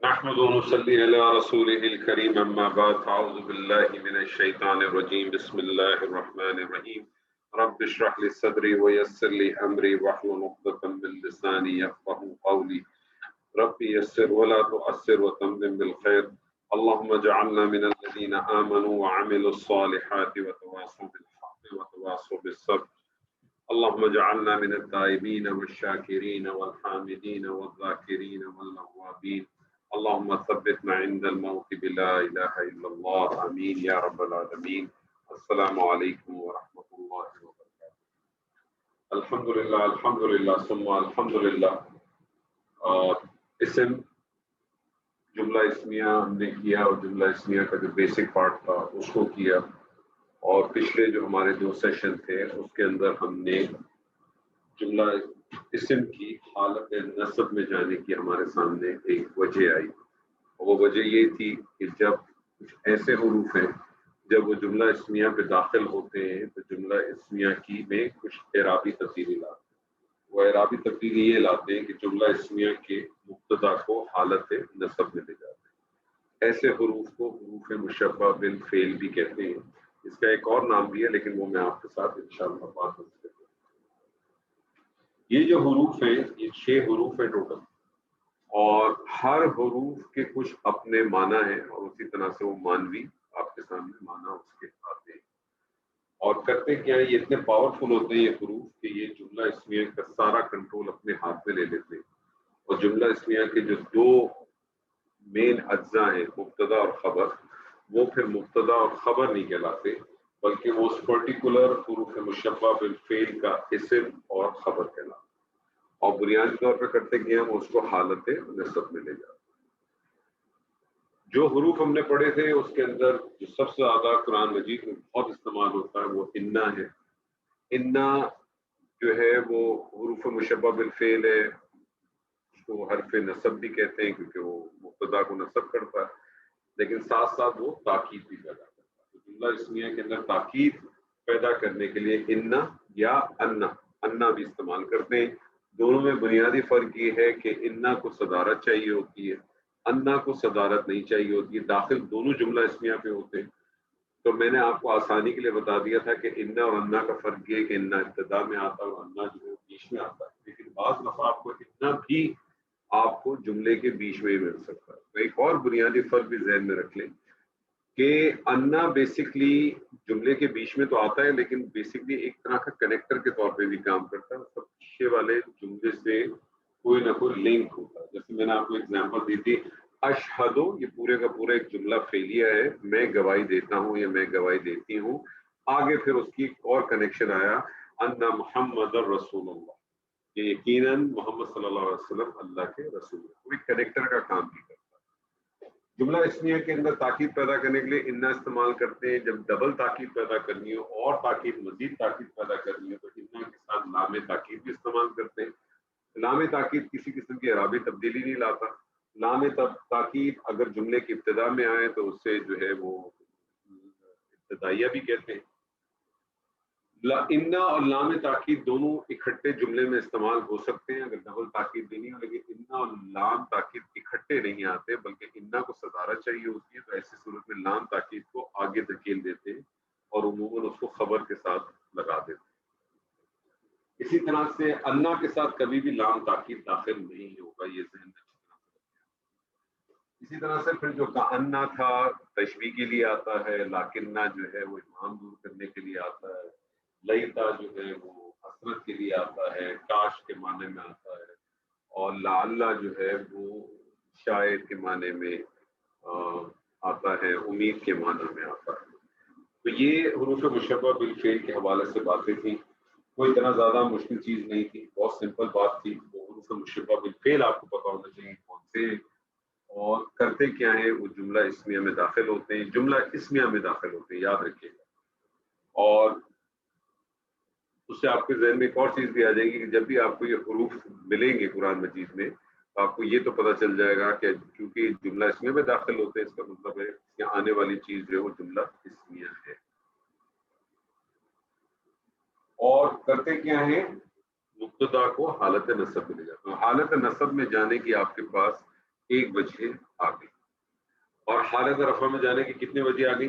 نحمد ونصلي على رسوله الكريم أما بعد أعوذ بالله من الشيطان الرجيم بسم الله الرحمن الرحيم رب اشرح لي صدري ويسر لي أمري واحلل عقدة من لساني يفقهوا قولي ربي يسر ولا تؤثر وتمم بالخير اللهم اجعلنا من الذين آمنوا وعملوا الصالحات وتواصوا بالحق وتواصوا بالصبر اللهم اجعلنا من التائبين والشاكرين والحامدين والذاكرين والأوابين اللهم ثبتنا عند الموت بلا إله إلا الله آمين يا رب العالمين السلام عليكم ورحمة الله وبركاته الحمد لله ثم الحمد لله اسم جملہ اسمیہ ہم نے کیا اور جملہ اسمیہ کا جو بیسک پارٹ تھا اس کو کیا اور پچھلے جو ہمارے 2 سیشن تھے اس کے اندر ہم نے جملہ اسم کی حالت نصب میں جانے کی ہمارے سامنے ایک وجہ آئی اور وہ وجہ یہ تھی کہ جب کچھ ایسے حروف ہیں جب وہ جملہ اسمیہ پہ داخل ہوتے ہیں تو جملہ اسمیہ کی میں کچھ اعرابی تبدیلی لاتے ہیں وہ اعرابی تبدیلی یہ لاتے ہیں کہ جملہ اسمیہ کے مبتدا کو حالت نصب میں لے جاتے ہیں ایسے حروف کو حروف مشبہ بالفعل بھی کہتے ہیں اس کا ایک اور نام بھی ہے لیکن وہ میں آپ کے ساتھ انشاءاللہ بات کروں گا یہ جو حروف ہیں یہ 6 حروف ہیں ٹوٹل اور ہر حروف کے کچھ اپنے معنی ہیں اور اسی طرح سے وہ معنوی آپ کے سامنے معنی اس کے آتے ہیں اور کرتے کیا ہے یہ اتنے پاورفل ہوتے ہیں یہ حروف کہ یہ جملہ اسمیہ کا سارا کنٹرول اپنے ہاتھ میں لے لیتے ہیں اور جملہ اسمیہ کے جو 2 مین اجزاء ہیں مبتدا اور خبر وہ پھر مبتدا اور خبر نہیں کہلاتے بلکہ وہ اس پرٹیکولر حروف مشبہ بالفعل کا اسم اور خبر کہلاتے اور بنیادی طور پہ کرتے کہ ہم اس کو حالت نصب میں لے جاتے جو حروف ہم نے پڑھے تھے اس کے اندر جو سب سے زیادہ قرآن مجید میں بہت استعمال ہوتا ہے وہ انا ہے انا جو ہے وہ حروف مشبہ بالفعل ہے اس کو حرف نصب بھی کہتے ہیں کیونکہ وہ مبتدا کو نصب کرتا ہے لیکن ساتھ ساتھ وہ تاکید بھی پیدا کرتا ہے جملہ اسمیہ کے اندر تاکید پیدا کرنے کے لیے انا یا انا بھی استعمال کرتے ہیں دونوں میں بنیادی فرق یہ ہے کہ انا کو صدارت چاہیے ہوتی ہے انا کو صدارت نہیں چاہیے ہوتی ہے داخل دونوں جملہ اسمیہ پہ ہوتے ہیں تو میں نے آپ کو آسانی کے لیے بتا دیا تھا کہ انا اور انا کا فرق یہ ہے کہ انا ابتدا میں آتا ہے اور انا جو ہے بیچ میں آتا ہے لیکن بعض دفعہ آپ کو انا بھی آپ کو جملے کے بیچ میں ہی مل سکتا ہے تو ایک اور بنیادی فرق بھی ذہن میں رکھ لیں کہ انا بیسکلی جملے کے بیچ میں تو آتا ہے لیکن بیسکلی ایک طرح کا کنیکٹر کے طور پہ بھی کام کرتا ہے سب پیچھے والے جملے سے کوئی نہ کوئی لنک ہوتا ہے جیسے میں نے آپ کو اگزامپل دی تھی اشہدو یہ پورے کا پورا ایک جملہ فعلیہ ہے میں گواہی دیتا ہوں یا میں گواہی دیتی ہوں آگے پھر اس کی ایک اور کنیکشن آیا ان محمد رسول اللہ کہ یقیناً محمد صلی اللہ علیہ وسلم اللہ کے رسول کوئی کنیکٹر کا کام بھی کرتا ہے جملہ اسمیہ کے اندر تاکید پیدا کرنے کے لیے انا استعمال کرتے ہیں جب ڈبل تاکید پیدا کرنی ہو اور تاکید مزید تاکید پیدا کرنی ہو تو انا کے ساتھ لام تاکید بھی استعمال کرتے ہیں لام تاکید کسی قسم کی اعرابی تبدیلی نہیں لاتا لام تاکید اگر جملے کی ابتدا میں آئے تو اس سے جو ہے وہ ابتدائیہ بھی کہتے ہیں انا اور لام تاکید دونوں اکٹھے جملے میں استعمال ہو سکتے ہیں اگر ڈبل تاکید دینی ہو لیکن انا اور لام تاکید اکٹھے نہیں آتے بلکہ انا کو صدارت چاہیے ہوتی ہے تو ایسی صورت میں لام تاکید کو آگے دھکیل دیتے ہیں اور عموماً اس کو خبر کے ساتھ لگا دیتے ہیں اسی طرح سے انا کے ساتھ کبھی بھی لام تاکید داخل نہیں ہوگا یہ ذہن میں اسی طرح سے پھر جو کأنہ تھا تشبیہ کے لیے آتا ہے لاکنہ جو ہے وہ ابہام دور کرنے کے لیے آتا ہے لیتا جو ہے وہ حسرت کے لیے آتا ہے کاش کے معنی میں آتا ہے اور لعلہ جو ہے وہ شاید کے معنی میں آتا ہے امید کے معنی میں آتا ہے تو یہ حروف مشبہ بالفعل کے حوالے سے باتیں تھیں کوئی اتنا زیادہ مشکل چیز نہیں تھی بہت سمپل بات تھی وہ حروف مشبہ بالفعل آپ کو پتا ہونا چاہیے کون سے اور کرتے کیا ہے وہ جملہ اسمیہ میں داخل ہوتے ہیں جملہ اسمیہ میں داخل ہوتے ہیں یاد رکھیے گا اور اس سے آپ کے ذہن میں ایک اور چیز بھی آ جائے گی کہ جب بھی آپ کو یہ حروف ملیں گے قرآن مجید میں تو آپ کو یہ تو پتہ چل جائے گا کہ کیونکہ جملہ اسمیہ میں داخل ہوتے ہیں اس کا مطلب ہے کہ آنے والی چیز جو ہے وہ جملہ اسمیہ ہے اور کرتے کیا ہے مبتدا کو حالت نصب میں لے جاتے ہیں حالت نصب میں جانے کی آپ کے پاس 1 وجہ آ گئی. اور حالت رفع میں جانے کی کتنی وجہ آ گئی؟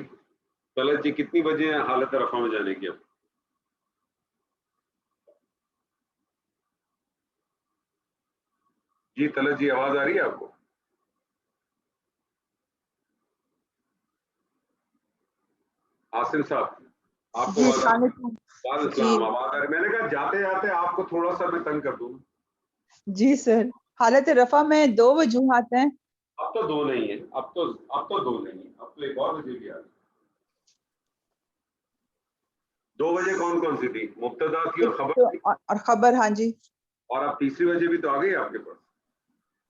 طلعت جی کتنی وجہ ہیں حالت رفع میں جانے کی؟ اب جی طلعت جی آواز آ رہی ہے آپ کو؟ عاصم صاحب آپ کو جی آواز السلام علیکم. وعلیکم جی السلام آواز آ رہی ہے. میں نے کہا جاتے جاتے آپ کو تھوڑا سا میں تنگ کر دوں. جی سر، حالت رفع میں 2 وجوہات ہیں. اب تو 2 نہیں ہے، اب تو 2 نہیں ہے، اب تو ایک اور وجہ بھی آ گئی. 2 وجہ کون کون سی تھی؟ مبتدا کی اور ایک خبر تو تھی. اور خبر، ہاں جی. اور اب تیسری وجہ بھی تو آ گئی آپ کے پاس.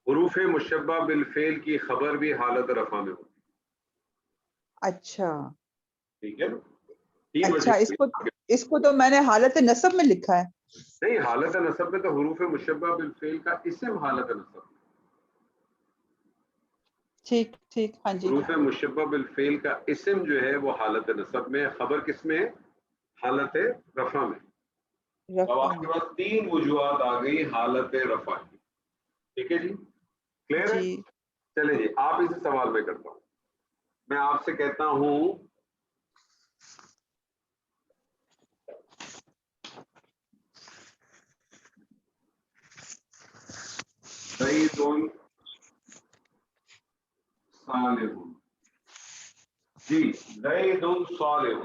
حروف مشبہ بالفعل کی خبر بھی حالت رفع میں ہوتی اچھا ہے. ٹھیک ہے نا؟ 3 اچھا، وجہ. اس کو تو میں نے حالت نصب میں لکھا ہے. نہیں، حالت نصب میں تو حروف مشبہ بالفعل کا اسم حالت نصب میں. ٹھیک ٹھیک، ہاں جی. حروف مشبہ بالفعل کا اسم جو ہے وہ حالت نصب میں، خبر کس میں ہے؟ حالت رفع میں. اب رفع آپ کے میں. پاس 3 وجوہات آ گئی حالت رفع کی. ٹھیک ہے جی، کلیئر ہے؟ جی چلے جی، آپ اسے سوال میں کرتا ہوں. میں آپ سے کہتا ہوں زید صالح. جی زید صالح.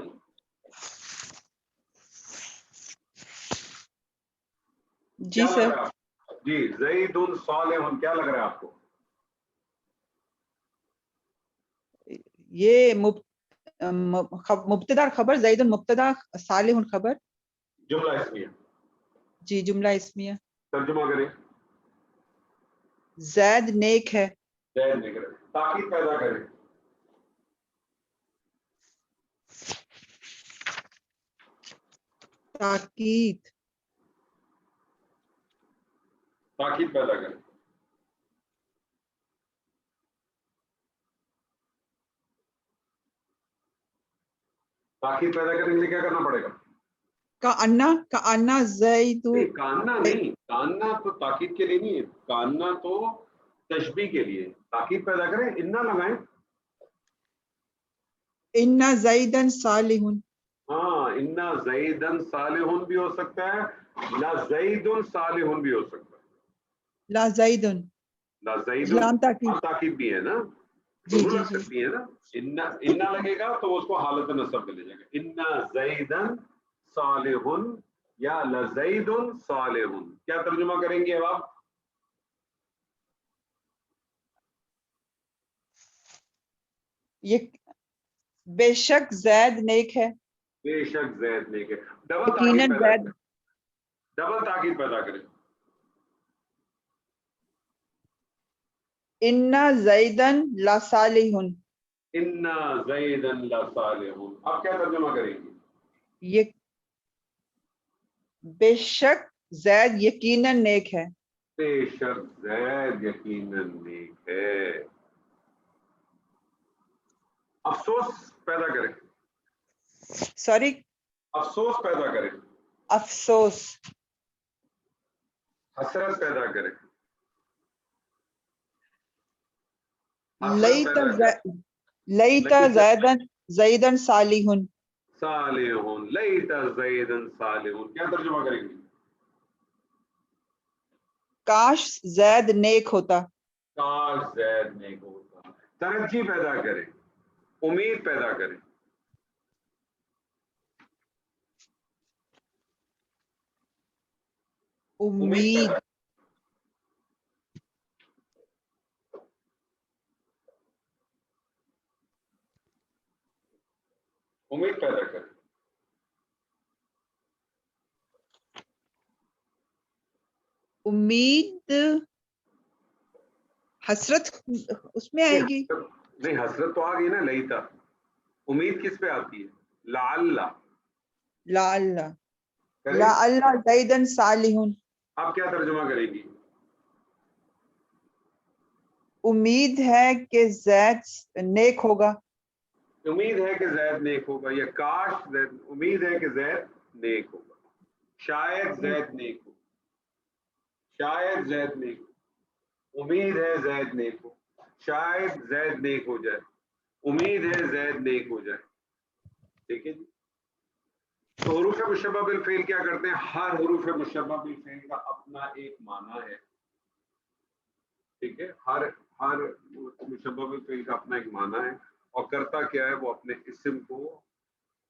جی کیا لگ سر. رہا ہے آپ کو؟ جی زید صالح کیا لگ رہا ہے آپ کو؟ یہ مبتدا خبر، زید مبتدا، صالح خبر. جملہ اسمیہ. جی جملہ اسمیہ. ترجمہ کریں. زید نیک ہے. زید نہیں کریں. تاکید پیدا کریں. تاکید. تاکید پیدا کریں. تاکید پیدا کرنے کے لیے کیا کرنا پڑے گا؟ کأن زید. نہیں، کاننا نہیں، کاننا تو تاکید کے لیے نہیں ہے، کاننا تو تشبیہ کے لیے. تاکید پیدا کریں، انا لگائیں. ان زیدن صالح. ہاں، انا زیدن صالح بھی ہو سکتا ہے، لا زید صالح بھی ہو سکتا ہے. لا زیدن، لا زید لام تاکید. تاکید بھی ہے نا، جی دونوں جی لگ جی. سکتی ہے نا. انا لگے گا تو اس کو حالت نصب میں لے جائے گا. انا زیدن صالح یا لزید صالح. کیا ترجمہ کریں گے اب آپ؟ یہ بے شک زید نیک ہے. بے شک زید نیک ہے. ڈبل تاکید یقیناً پیدا زید. کریں. ڈبل تاکید پیدا کریں. ان زیدن لصالح. انا زیدن لصالح. اب کیا ترجمہ کریں گے؟ یہ بے شک زید یقیناً نیک ہے. بے شک زید یقیناً نیک ہے. افسوس پیدا کریں. سوری. افسوس پیدا کریں. افسوس. حسرت پیدا کریں. حسرت لیت پیدا کریں. لیت زیدن زیدن صالح. صالح لیت زیدن صالح. کیا ترجمہ کریں گے؟ کاش زید نیک ہوتا. کاش زید نیک ہوتا. ترجی پیدا کریں، امید پیدا کریں. امید امید. پیدا امید پیدا کریں. امید حسرت اس میں آئے گی. نہیں، حسرت تو آ گئی نا. لیتا امید کس پہ آتی ہے؟ لعل. لعل. کریں. لعل زیدن صالح. آپ کیا ترجمہ کرے گی؟ امید ہے کہ زید نیک ہوگا. امید ہے کہ زید نیک ہوگا، یا کاش زید، امید ہے کہ زید نیک ہوگا. شاید زید نیک ہو. شاید زید نیک ہو. امید ہے زید نیک ہو. شاید زید نیک ہو جائے, امید ہے زید نیک ہو جائے. ٹھیک ہے جی. تو حروف مشبہ بالفعل کیا کرتے ہیں؟ ہر حروف مشبہ بالفعل کا اپنا ایک معنی ہے. ٹھیک ہے, ہر مشبہ بالفعل کا اپنا ایک معنی ہے, اور کرتا کیا ہے, وہ اپنے اسم کو,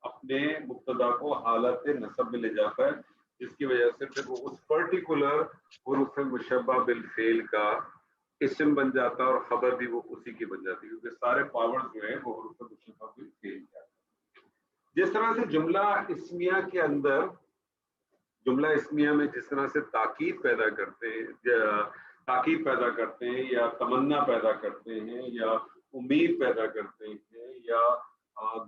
اپنے مبتدا کو حالت نصب میں لے جاتا ہے, جس کی وجہ سے پھر وہ اس پرٹیکولر حروف مشبہ بالفعل کا اسم بن جاتا ہے, اور خبر بھی وہ اسی کی بن جاتی ہے, کیونکہ سارے پاور جو ہے وہ حروف مشبہ بالفعل کا. جس طرح سے جملہ اسمیہ کے اندر, جملہ اسمیہ میں جس طرح سے تاکید پیدا کرتے ہیں یا تمنا پیدا کرتے ہیں یا امید پیدا کرتے ہیں یا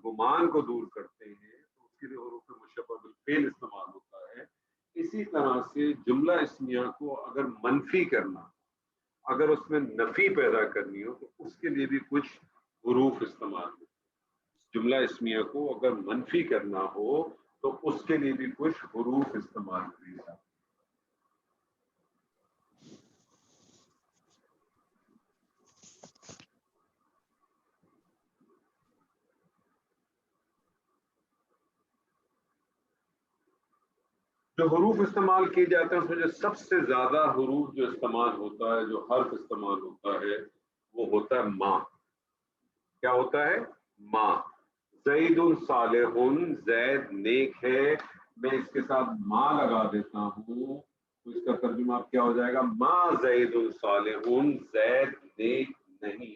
گمان کو دور کرتے ہیں, تو اس کے لیے حروف مشبہ بالفعل استعمال ہوتا ہے. اسی طرح سے جملہ اسمیہ کو اگر منفی کرنا, اگر اس میں نفی پیدا کرنی ہو, تو اس کے لیے بھی کچھ حروف استعمال ہوتے ہیں. جملہ اسمیہ کو اگر منفی کرنا ہو تو اس کے لیے بھی کچھ حروف استعمال ہوئے جاتے ہیں. جو حروف استعمال کیے جاتے ہیں اس میں جو سب سے زیادہ حروف جو استعمال ہوتا ہے, جو حرف استعمال ہوتا ہے, وہ ہوتا ہے ماں. کیا ہوتا ہے؟ ماں. زید صالح, زید نیک ہے. میں اس کے ساتھ ماں لگا دیتا ہوں تو اس کا ترجمہ آپ کیا ہو جائے گا؟ ماں زید صالح, زید نیک نہیں,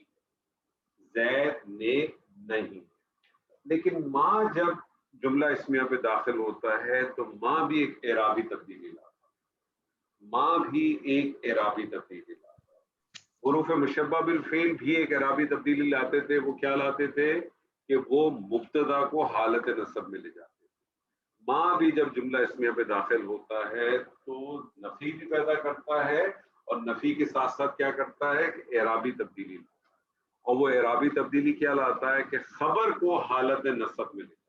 زید نیک نہیں. لیکن ماں جب جملہ اسمیہ پہ داخل ہوتا ہے تو ماں بھی ایک اعرابی تبدیلی لاتا ہے, ماں بھی ایک اعرابی تبدیلی لاتا ہے. حروف مشبہ بالفعل بھی ایک اعرابی تبدیلی لاتے تھے. وہ کیا لاتے تھے کہ وہ مبتدا کو حالت نصب میں لے جاتے تھے. ماں بھی جب جملہ اسمیہ پہ داخل ہوتا ہے تو نفی بھی پیدا کرتا ہے, اور نفی کے ساتھ ساتھ کیا کرتا ہے کہ اعرابی تبدیلی لاتا ہے. اور وہ اعرابی تبدیلی کیا لاتا ہے کہ خبر کو حالت نصب میں لے جاتا ہے,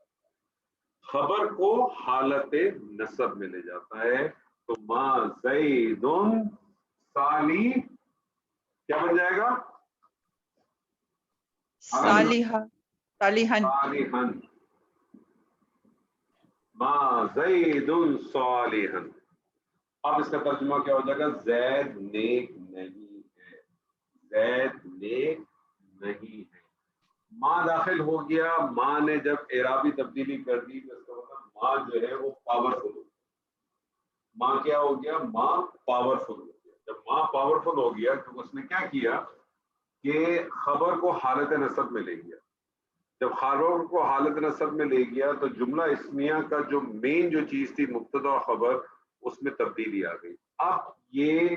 خبر کو حالت نصب میں لے جاتا ہے. تو ماں زید صالح کیا بن جائے گا؟ صالحہ, صالحن. صالحن. ماں زید صالحن. اب اس کا ترجمہ کیا ہو جائے گا؟ زید نیک نہیں ہے, زید نیک نہیں ہے. ماں داخل ہو گیا, ماں نے جب اعرابی تبدیلی کر دی تو اس کا مطلب ماں جو ہے وہ پاورفل ہو گیا. ماں کیا ہو گیا؟ ماں پاورفل ہو گیا. جب ماں پاورفل ہو گیا تو اس نے کیا کیا کہ خبر کو حالت نصب میں لے گیا. جب خبر کو حالت نصب میں لے گیا تو جملہ اسمیہ کا جو مین جو چیز تھی مبتدا و خبر, اس میں تبدیلی آ گئی. اب یہ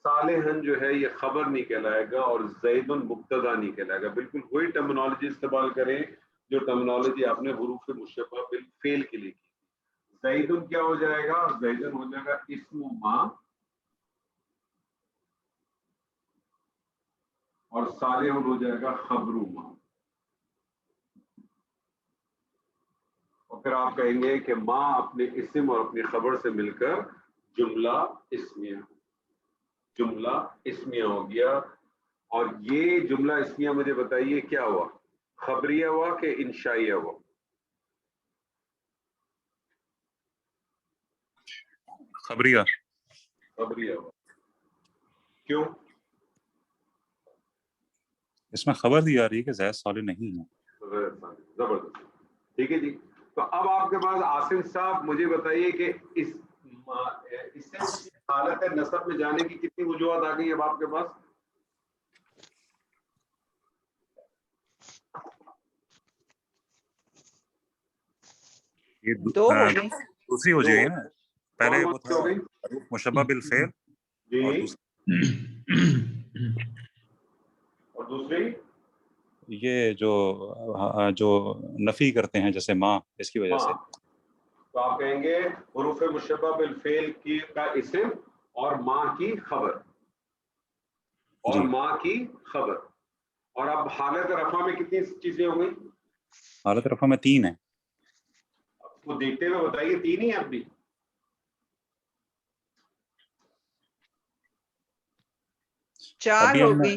صالحن جو ہے یہ خبر نہیں کہلائے گا اور زید مبتدا نہیں کہلائے گا. بالکل وہی ٹرمینالوجی استعمال کریں جو ٹرمینالوجی آپ نے حروف مشبہ بالفعل کے لیے کی. زید کیا ہو جائے گا؟ زید ہو جائے گا اسم ماں, اور صالح ہو جائے گا خبر ماں. اور پھر آپ کہیں گے کہ ماں اپنے اسم اور اپنی خبر سے مل کر جملہ اسمیہ ہو گیا. اور یہ جملہ اسمیہ مجھے بتائیے کیا ہوا, خبریہ ہوا کہ انشائیہ ہوا؟ خبریہ ہوا. کیوں؟ اس میں خبر دی جا رہی ہے کہ زید صالح نہیں ہے. زبردست. ٹھیک ہے جی. تو اب آپ کے پاس عاصم صاحب مجھے بتائیے کہ اس سے حالت نصب میں جانے کی کتنی وجوہات آ گئی اب آپ کے پاس؟ یہ دو ہو گئی. دوسری ہو جائے گی نا. پہلے وہ تھا ہو گئی مشبہ بالفعل, جی, اور دوسری یہ جو نفی کرتے ہیں جیسے ماں, اس کی وجہ سے. تو آپ کہیں گے حروف مشبہ بالفعل کی کا اسم اور ماں کی خبر, اور ماں کی خبر. اور اب حالت رفع میں کتنی چیزیں ہو گئی؟ حالت رفع میں 3 ہیں. وہ دیکھتے ہوئے بتائیے 3 ہی اب بھی. چار ہو گئی.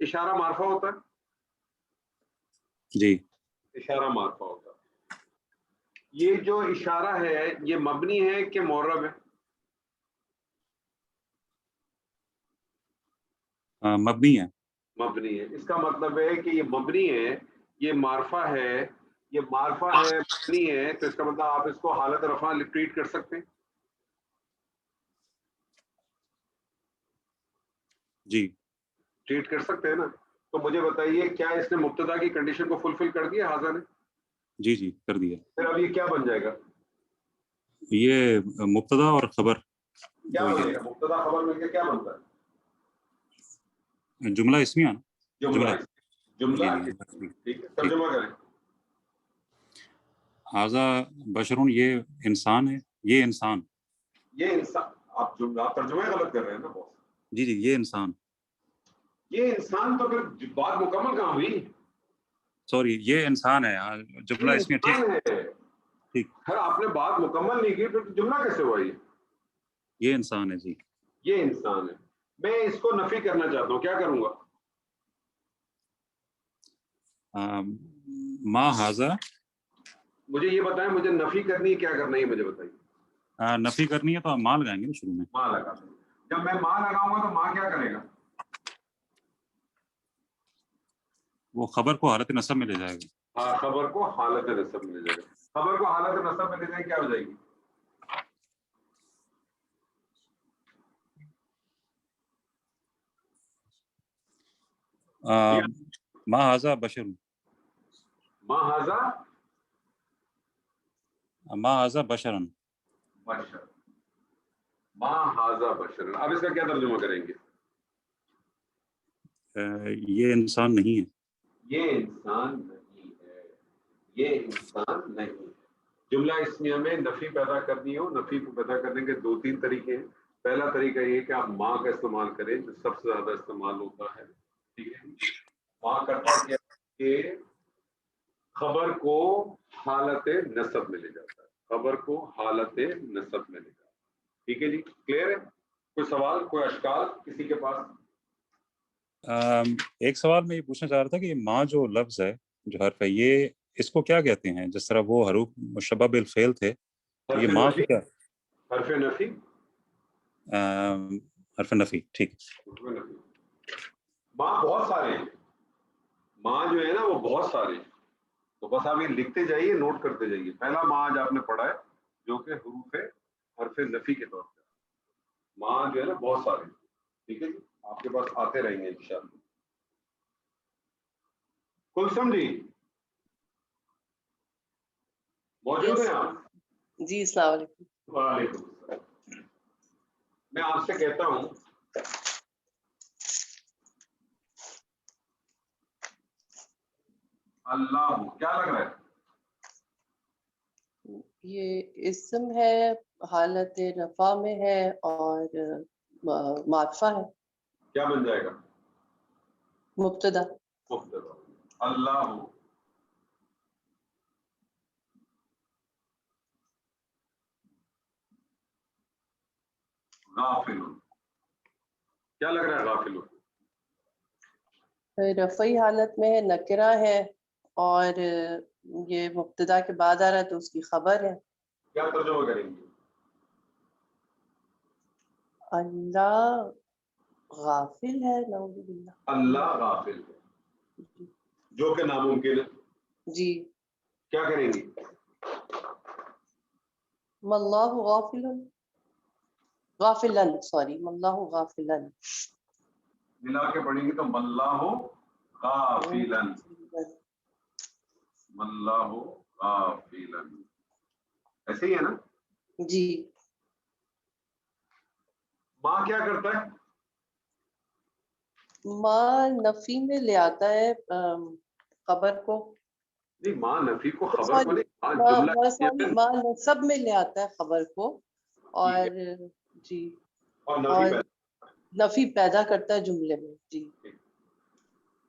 اشارہ معرفہ ہوتا ہے؟ جی اشارہ معرفہ ہوتا ہے. یہ جو اشارہ ہے یہ مبنی ہے کہ معرب ہے؟ مبنی ہے. مبنی ہے. اس کا مطلب ہے کہ یہ مبنی ہے، یہ معرفہ ہے، یہ معرفہ ہے، مبنی ہے، تو اس کا مطلب آپ اس کو حالت رفع ٹریٹ کر سکتے ہیں. جی ٹریٹ کر سکتے ہیں نا. تو مجھے بتائیے کیا اس نے مبتدا کی کنڈیشن کو فلفل کر دیا حاضر نے؟ جی جی کر دیا. پھر اب یہ کیا بن جائے گا؟ یہ مبتدا اور خبر کیا جو بنے یہ گا؟ مبتدا خبر مل کے کیا بنتا ہے؟ جملہ اسمیہ نا. جملہ. جملہ. جی جی ٹھیک ہے، ٹھیک. ترجمہ کریں. ھذا بشرون، یہ انسان ہے، یہ انسان. یہ انسان. آپ ترجمہ غلط کر رہے ہیں نا بہت. جی جی یہ انسان. یہ انسان تو پھر بات مکمل کہاں ہوئی؟ سوری یہ انسان ہے، جملہ یہ اسمیہ. ٹھیک انسان ہے. ٹھیک. پھر آپ نے بات مکمل نہیں کی، پھر جملہ کیسے ہوا؟ یہ انسان ہے. جی یہ انسان ہے. میں اس کو نفی کرنا چاہتا ہوں، کیا کروں گا؟ ما ھذا. مجھے یہ بتائیں، مجھے نفی کرنی ہے، کیا کرنا ہے مجھے بتائیے. نفی کرنی ہے تو آپ ماں لگائیں گے نا شروع میں. ماں لگا دیں. جب میں ماں لگاؤں گا تو ماں کیا کرے گا؟ وہ خبر کو حالت نصب میں لے جائے گا. ہاں، خبر کو حالت نصب میں لے جائے گا. خبر کو حالت نصب میں لے جائے کیا ہو جائے گی؟ ما ھذا بشر. ماں ھذا ما ھذا بشرن. بشر. ماں ھذا بشر. اب اس کا کیا ترجمہ کریں گے؟ یہ انسان نہیں ہے. یہ انسان نہیں ہے. یہ انسان نہیں ہے. جملہ اسمیہ میں نفی پیدا کرنی ہو، نفی کو پیدا کرنے کے 2-3 طریقے ہیں. پہلا طریقہ یہ کہ آپ ماں کا استعمال کریں، جو سب سے زیادہ استعمال ہوتا ہے. ٹھیک ہے. ماں کرتا کیا کہ خبر کو حالت نصب میں لے جاتا ہے. خبر کو حالت نصب میں لے جاتا ہے. ٹھیک ہے جی، کلیئر ہے؟ کوئی سوال، کوئی اشکال کسی کے پاس؟ ایک سوال میں یہ پوچھنا چاہ رہا تھا کہ یہ ماں جو لفظ ہے، جو حرف ہے، یہ اس کو کیا کہتے ہیں؟ جس طرح وہ حروف مشبہ بالفعل تھے، تو یہ حرف ماں کو نفی. کیا؟ حرف نفی. حرف نفی. ٹھیک. حرف نفی. ماں بہت سارے ہیں. ماں جو ہے نا وہ بہت سارے ہیں. تو بس آپ یہ لکھتے جائیے، نوٹ کرتے جائیے. پہلا ماں آج آپ نے پڑھا ہے جو کہ حروف حرف نفی کے طور پہ. ماں جو ہے نا بہت سارے. ٹھیک ہے جی، آپ کے پاس آتے رہیں گے انشاءاللہ. کلثم جی موجود ہیں آپ؟ جی السلام علیکم. وعلیکم السلام. میں آپ سے کہتا ہوں اللہ، کیا لگ رہا ہے؟ یہ اسم ہے، حالت رفع میں ہے اور معرفہ ہے. کیا بن جائے گا؟ مبتدا. مبتدا. اللہ غافل. کیا لگ رہا ہے غافل؟ رفعی حالت میں ہے، نکرہ ہے، اور یہ مبتدا کے بعد آ رہا ہے تو اس کی خبر ہے. کیا ترجمہ کریں گے؟ اللہ غافل ہے. نعوذ باللہ. اللہ غافل ہے، جو کہ ناممکن ہے. جی. کیا کریں گے؟ واللہ غافل، غافلن، سوری، واللہ غافلن. ملا کے پڑھیں گے تو اللہ غافلن. اللہ غافلن. ایسے ہی ہے نا؟ جی. ماں کیا کرتا ہے؟ ماں نفی میں لے آتا ہے خبر کو. نہیں، ماں نفی کو خبر کو سوری، نہیں، جملہ ماں نصب میں لے آتا ہے خبر کو، اور جی، اور نفی اور پیدا. نفی پیدا کرتا ہے جملے میں. جی.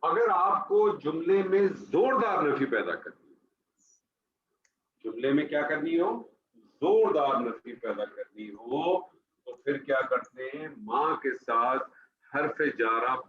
اگر آپ کو جملے میں زوردار نفی پیدا کرنی ہے، جملے میں کیا کرنی ہو؟ زوردار نفی پیدا کرنی ہو، تو پھر کیا کرتے ہیں؟ ماں کے ساتھ حرف جارہ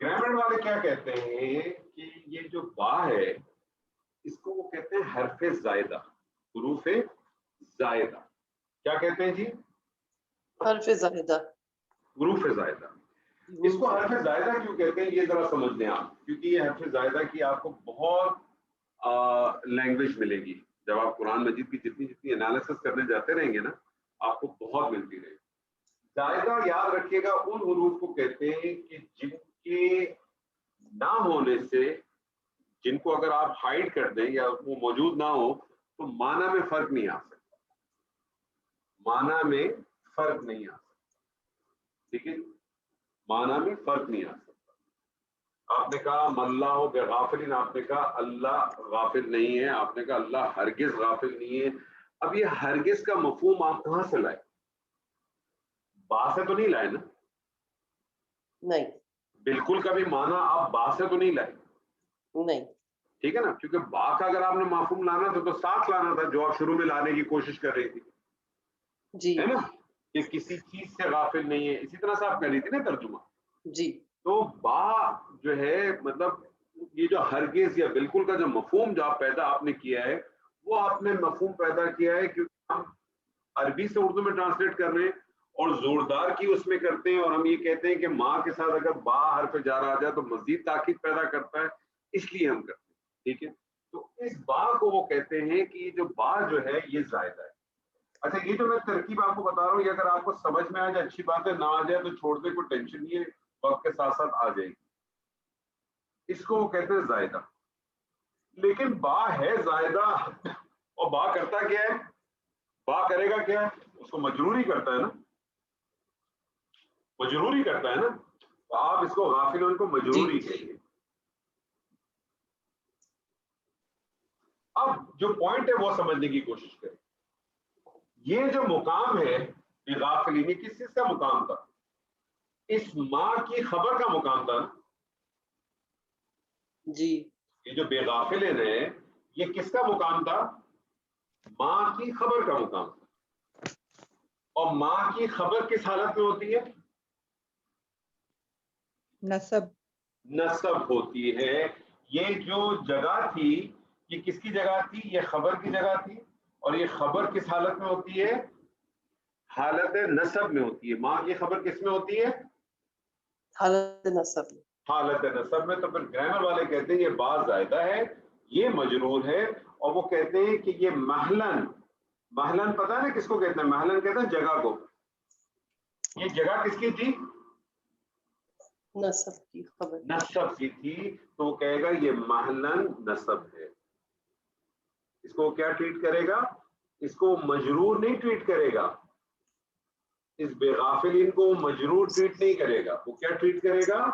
گرامر والے کیا کہتے ہیں کہ یہ جو با ہے اس کو وہ کہتے ہیں حرف زائدہ، حروف زائدہ. کیا کہتے ہیں جی؟ حرف زائدہ. حروف زائدہ. اس کو حرف زائدہ کیوں کہتے ہیں یہ ذرا سمجھ لیں آپ، کیونکہ یہ حرف زائدہ کی آپ کو بہت لینگویج ملے گی. جب آپ قرآن مجید کی جتنی انالیسس کرنے جاتے رہیں گے نا آپ کو بہت ملتی رہے گی. زائدہ یاد رکھیے گا ان حروف کو کہتے ہیں کہ جن کے نہ ہونے سے، جن کو اگر آپ ہائڈ کر دیں یا وہ موجود نہ ہو تو معنی میں فرق نہیں آ سکتا، معنی میں فرق نہیں آ سکتا. ٹھیک ہے، معنی میں فرق نہیں آ سکتا. آپ نے کہا مَاللَّهُ بِغَافِلٍ، آپ نے کہا اللہ غافل نہیں ہے، آپ نے کہا اللہ ہرگز غافل نہیں ہے. اب یہ ہرگز کا مفہوم آپ کہاں سے لائے؟ با سے تو نہیں لائے نا؟ نہیں. بالکل کا بھی معنی آپ با سے تو نہیں لائے. نہیں. ٹھیک ہے نا، کیونکہ با کا اگر آپ نے مفہوم لانا تھا تو ساتھ لانا تھا جو آپ شروع میں لانے کی کوشش کر رہی تھی. جی. ہے نا، کہ کسی چیز سے غافل نہیں ہے، اسی طرح سے آپ کر رہی تھی نا ترجمہ. جی. تو با جو ہے مطلب یہ جو ہرگز یا بالکل کا جو مفہوم جو آپ نے کیا ہے وہ آپ نے مفہوم پیدا کیا ہے کیونکہ ہم عربی سے اردو میں ٹرانسلیٹ کر رہے ہیں اور زوردار کی اس میں کرتے ہیں، اور ہم یہ کہتے ہیں کہ ماں کے ساتھ اگر با حرف جار آ جائے تو مزید تاکید پیدا کرتا ہے، اس لیے ہم کرتے ہیں. ٹھیک ہے، تو اس با کو وہ کہتے ہیں کہ یہ جو با جو ہے یہ زائدہ ہے. اچھا، یہ جو میں ترکیب آپ کو بتا رہا ہوں یہ اگر آپ کو سمجھ میں آ جائے اچھی بات ہے، نہ آ جائے تو چھوڑ دیں، کوئی ٹینشن نہیں ہے، وقت کے ساتھ ساتھ آ جائے گی. اس کو وہ کہتے ہیں زائدہ. لیکن با ہے زائدہ اور با کرتا کیا ہے؟ با کرے گا کیا؟ اس کو مجرور ہی کرتا ہے نا، مجرور ہی کرتا ہے نا. تو آپ اس کو غافل ان کو مجرور ہی کہیں گے. اب جو پوائنٹ ہے وہ سمجھنے کی کوشش کریں. یہ جو مقام ہے غافلین، کس چیز کا مقام تھا؟ اس ماں کی خبر کا مقام تھا. جی. یہ جو بے غافلین ہے یہ کس کا مقام تھا؟ ماں کی خبر کا مقام تھا. اور ماں کی خبر کس حالت میں ہوتی ہے؟ نسب. نسب ہوتی ہے. یہ جو جگہ تھی یہ کس کی جگہ تھی؟ یہ خبر کی جگہ تھی. اور یہ خبر کس حالت میں ہوتی ہے؟ حالت نسب میں ہوتی ہے. ماں کی خبر کس میں ہوتی ہے؟ حالت نسب میں. حالت نسب میں. تو پھر گرامر والے کہتے ہیں یہ با زائدہ ہے، یہ مجرور ہے، اور وہ کہتے ہیں کہ یہ محلن، محلن پتہ ہے نا کس کو کہتے ہیں؟ محلن کہتے ہیں جگہ کو. یہ جگہ کس کی تھی؟ نسب کی خبر. نسب کی تھی. تو وہ کہے گا یہ محلن نسب ہے. اس کو کیا ٹریٹ کرے گا؟ اس کو مجرور نہیں ٹریٹ کرے گا. اس بے غافلین کو مجرور ٹریٹ نہیں کرے گا. وہ کیا ٹریٹ کرے گا؟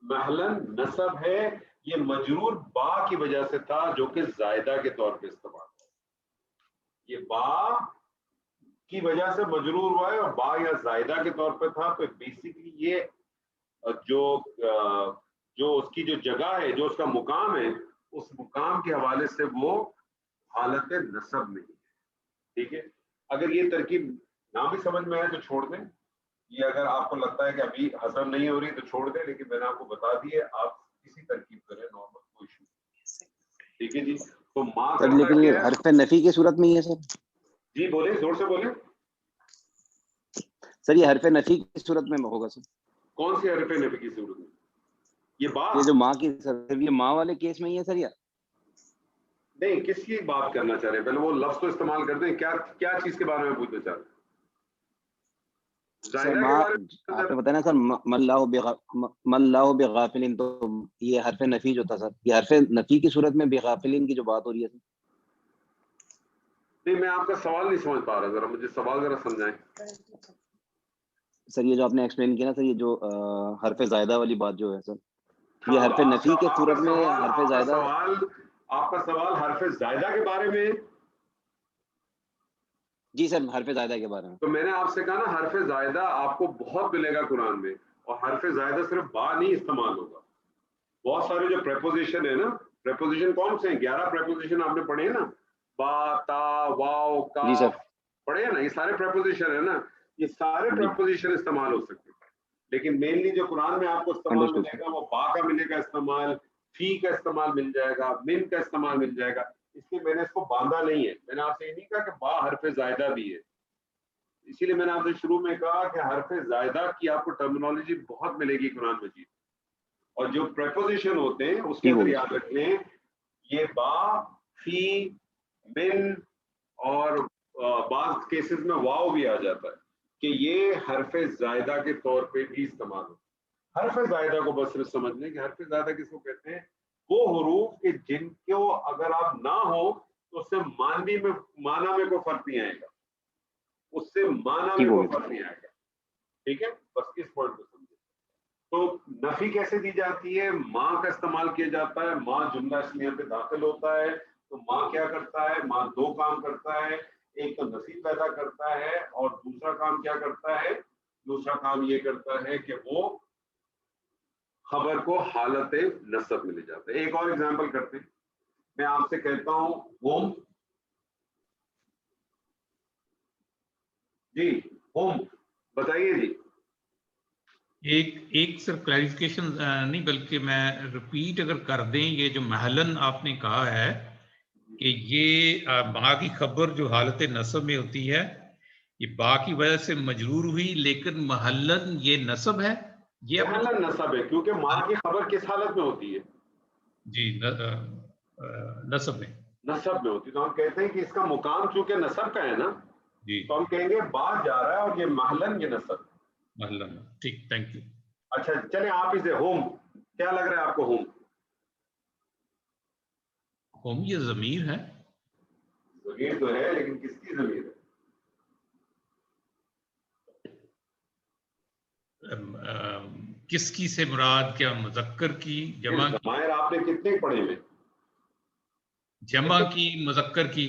محلن نسب ہے. یہ مجرور با کی وجہ سے تھا جو کہ زائدہ کے طور پہ استعمال ہوا. یہ با کی وجہ سے مجرور ہوا ہے اور با یا زائدہ کے طور پہ تھا. تو بیسیکلی یہ جو اس کی جو جگہ ہے، جو اس کا مقام ہے، اس مقام کے حوالے سے وہ حالت نسب میں ہے. ٹھیک ہے، اگر یہ ترکیب نہ بھی سمجھ میں آئے تو چھوڑ دیں. یہ اگر آپ کو لگتا ہے کہ ابھی ہضم نہیں ہو رہی تو چھوڑ دیں، لیکن میں نے آپ کو بتا دی ہے آپ کسی ترکیب کریں، نارمل کوئی ایشو نہیں. ٹھیک ہے جی. تو ماں سر لیکن یہ حرف نفی کی صورت میں ہی ہے سر. جی بولیں، زور سے بولیں. سر یہ حرف نفی کی صورت میں ہوگا سر. کون سی حرف نفی کی صورت میں؟ یہ جو ماں کی سر، یہ ماں والے کیس میں ہی ہے سر یا نہیں؟ کس کی بات کرنا چاہ رہے ہیں؟ پہلے وہ لفظ تو استعمال کرتے ہیں. کیا چیز کے بارے میں پوچھنا چاہ رہے ہیں؟ سر ماں آپ نے بتایا نا سر مَاللَّهُ بِغَافِلٍ، تو یہ حرف نفی جو تھا سر، یہ حرف نفی کی صورت میں بغافلین کی جو بات ہو رہی ہے سر. نہیں، میں آپ کا سوال نہیں سمجھ پا رہا، ذرا مجھے سوال ذرا سمجھائیں. سر یہ جو آپ نے ایکسپلین کیا نا سر، یہ جو حرف زائدہ والی بات جو ہے سر، یہ حرف آپ نفی کے صورت میں حرف زائدہ. آپ کا سوال حرف زائدہ کے بارے میں؟ جی سر، حرف زائدہ کے بارے میں. تو میں نے آپ سے کہا نا حرف زائدہ آپ کو بہت ملے گا قرآن میں، اور حرف زائدہ صرف با نہیں استعمال ہوگا. بہت سارے جو پریپوزیشن ہے نا، پریپوزیشن کون سے ہیں؟ 11 پریپوزیشن آپ نے پڑھے ہیں نا، با، تا، واو، کاف، پڑھے ہیں نا؟ یہ سارے پریپوزیشن ہے نا، یہ سارے پریپوزیشن استعمال ہو سکتے ہیں. لیکن مینلی جو قرآن میں آپ کو استعمال Understood. ملے گا وہ با کا ملے گا استعمال, فی کا استعمال مل جائے گا, من کا استعمال مل جائے گا. اس لیے میں نے اس کو باندھا نہیں ہے. میں نے آپ سے یہ نہیں کہا کہ با حرف زائدہ بھی ہے, اسی لیے میں نے آپ سے شروع میں کہا کہ حرف زائدہ کی آپ کو ٹرمینالوجی بہت ملے گی قرآن مجید, اور جو پریپوزیشن ہوتے ہیں اس کے اندر یاد رکھ لیں یہ با, فی, من اور بعض کیسز میں واو بھی آ جاتا ہے کہ یہ حرف زائدہ کے طور پہ بھی استعمال ہوتا ہے. حرف زائدہ کو بس صرف سمجھ لیں کہ حرف زائدہ کس کو کہتے ہیں, وہ حروف کہ جن کو اگر آپ نہ ہو تو اس سے معنی میں کوئی فرق نہیں آئے گا, اس سے معنی میں کوئی فرق نہیں آئے گا. ٹھیک ہے, بس اس پوائنٹ کو سمجھیں. تو نفی کیسے دی جاتی ہے؟ ماں کا استعمال کیا جاتا ہے. ماں جملہ اسمیہ پہ داخل ہوتا ہے تو ماں کیا کرتا ہے؟ ماں دو کام کرتا ہے, ایک تو نفی پیدا کرتا ہے اور دوسرا کام کیا کرتا ہے؟ دوسرا کام یہ کرتا ہے کہ وہ خبر کو حالت نصب میں لے جاتا ہے. ایک اور ایگزامپل کرتے ہیں. میں آپ سے کہتا ہوں ہوم, جی ہوم بتائیے جی. ایک صرف کلیریفیکیشن نہیں بلکہ میں ریپیٹ اگر کر دیں, یہ جو محلن آپ نے کہا ہے کہ یہ با کی خبر جو حالت نصب میں ہوتی ہے یہ با کی وجہ سے مجرور ہوئی, لیکن محلن یہ نصب ہے, یہ محلن نصب ہے کیونکہ ماں کی خبر کس حالت میں ہوتی ہے؟ جی نصب میں, نصب میں ہوتی ہے. تو ہم کہتے ہیں کہ اس کا مقام چونکہ نصب کا ہے نا, جی تو ہم کہیں گے با جا رہا ہے اور یہ محلن یہ نصب. محلن, ٹھیک, تھینک یو. اچھا چلیں آپ اسے ہوم, کیا لگ رہا ہے آپ کو ہوم؟ ہوم یہ ضمیر ہے. ضمیر تو ہے لیکن کس کی ضمیر ہے؟ کس کی سے مراد, کیا مذکر کی, جمع کی؟ ضمائر آپ نے کتنے پڑھے میں؟ جمع کی, مذکر کی؟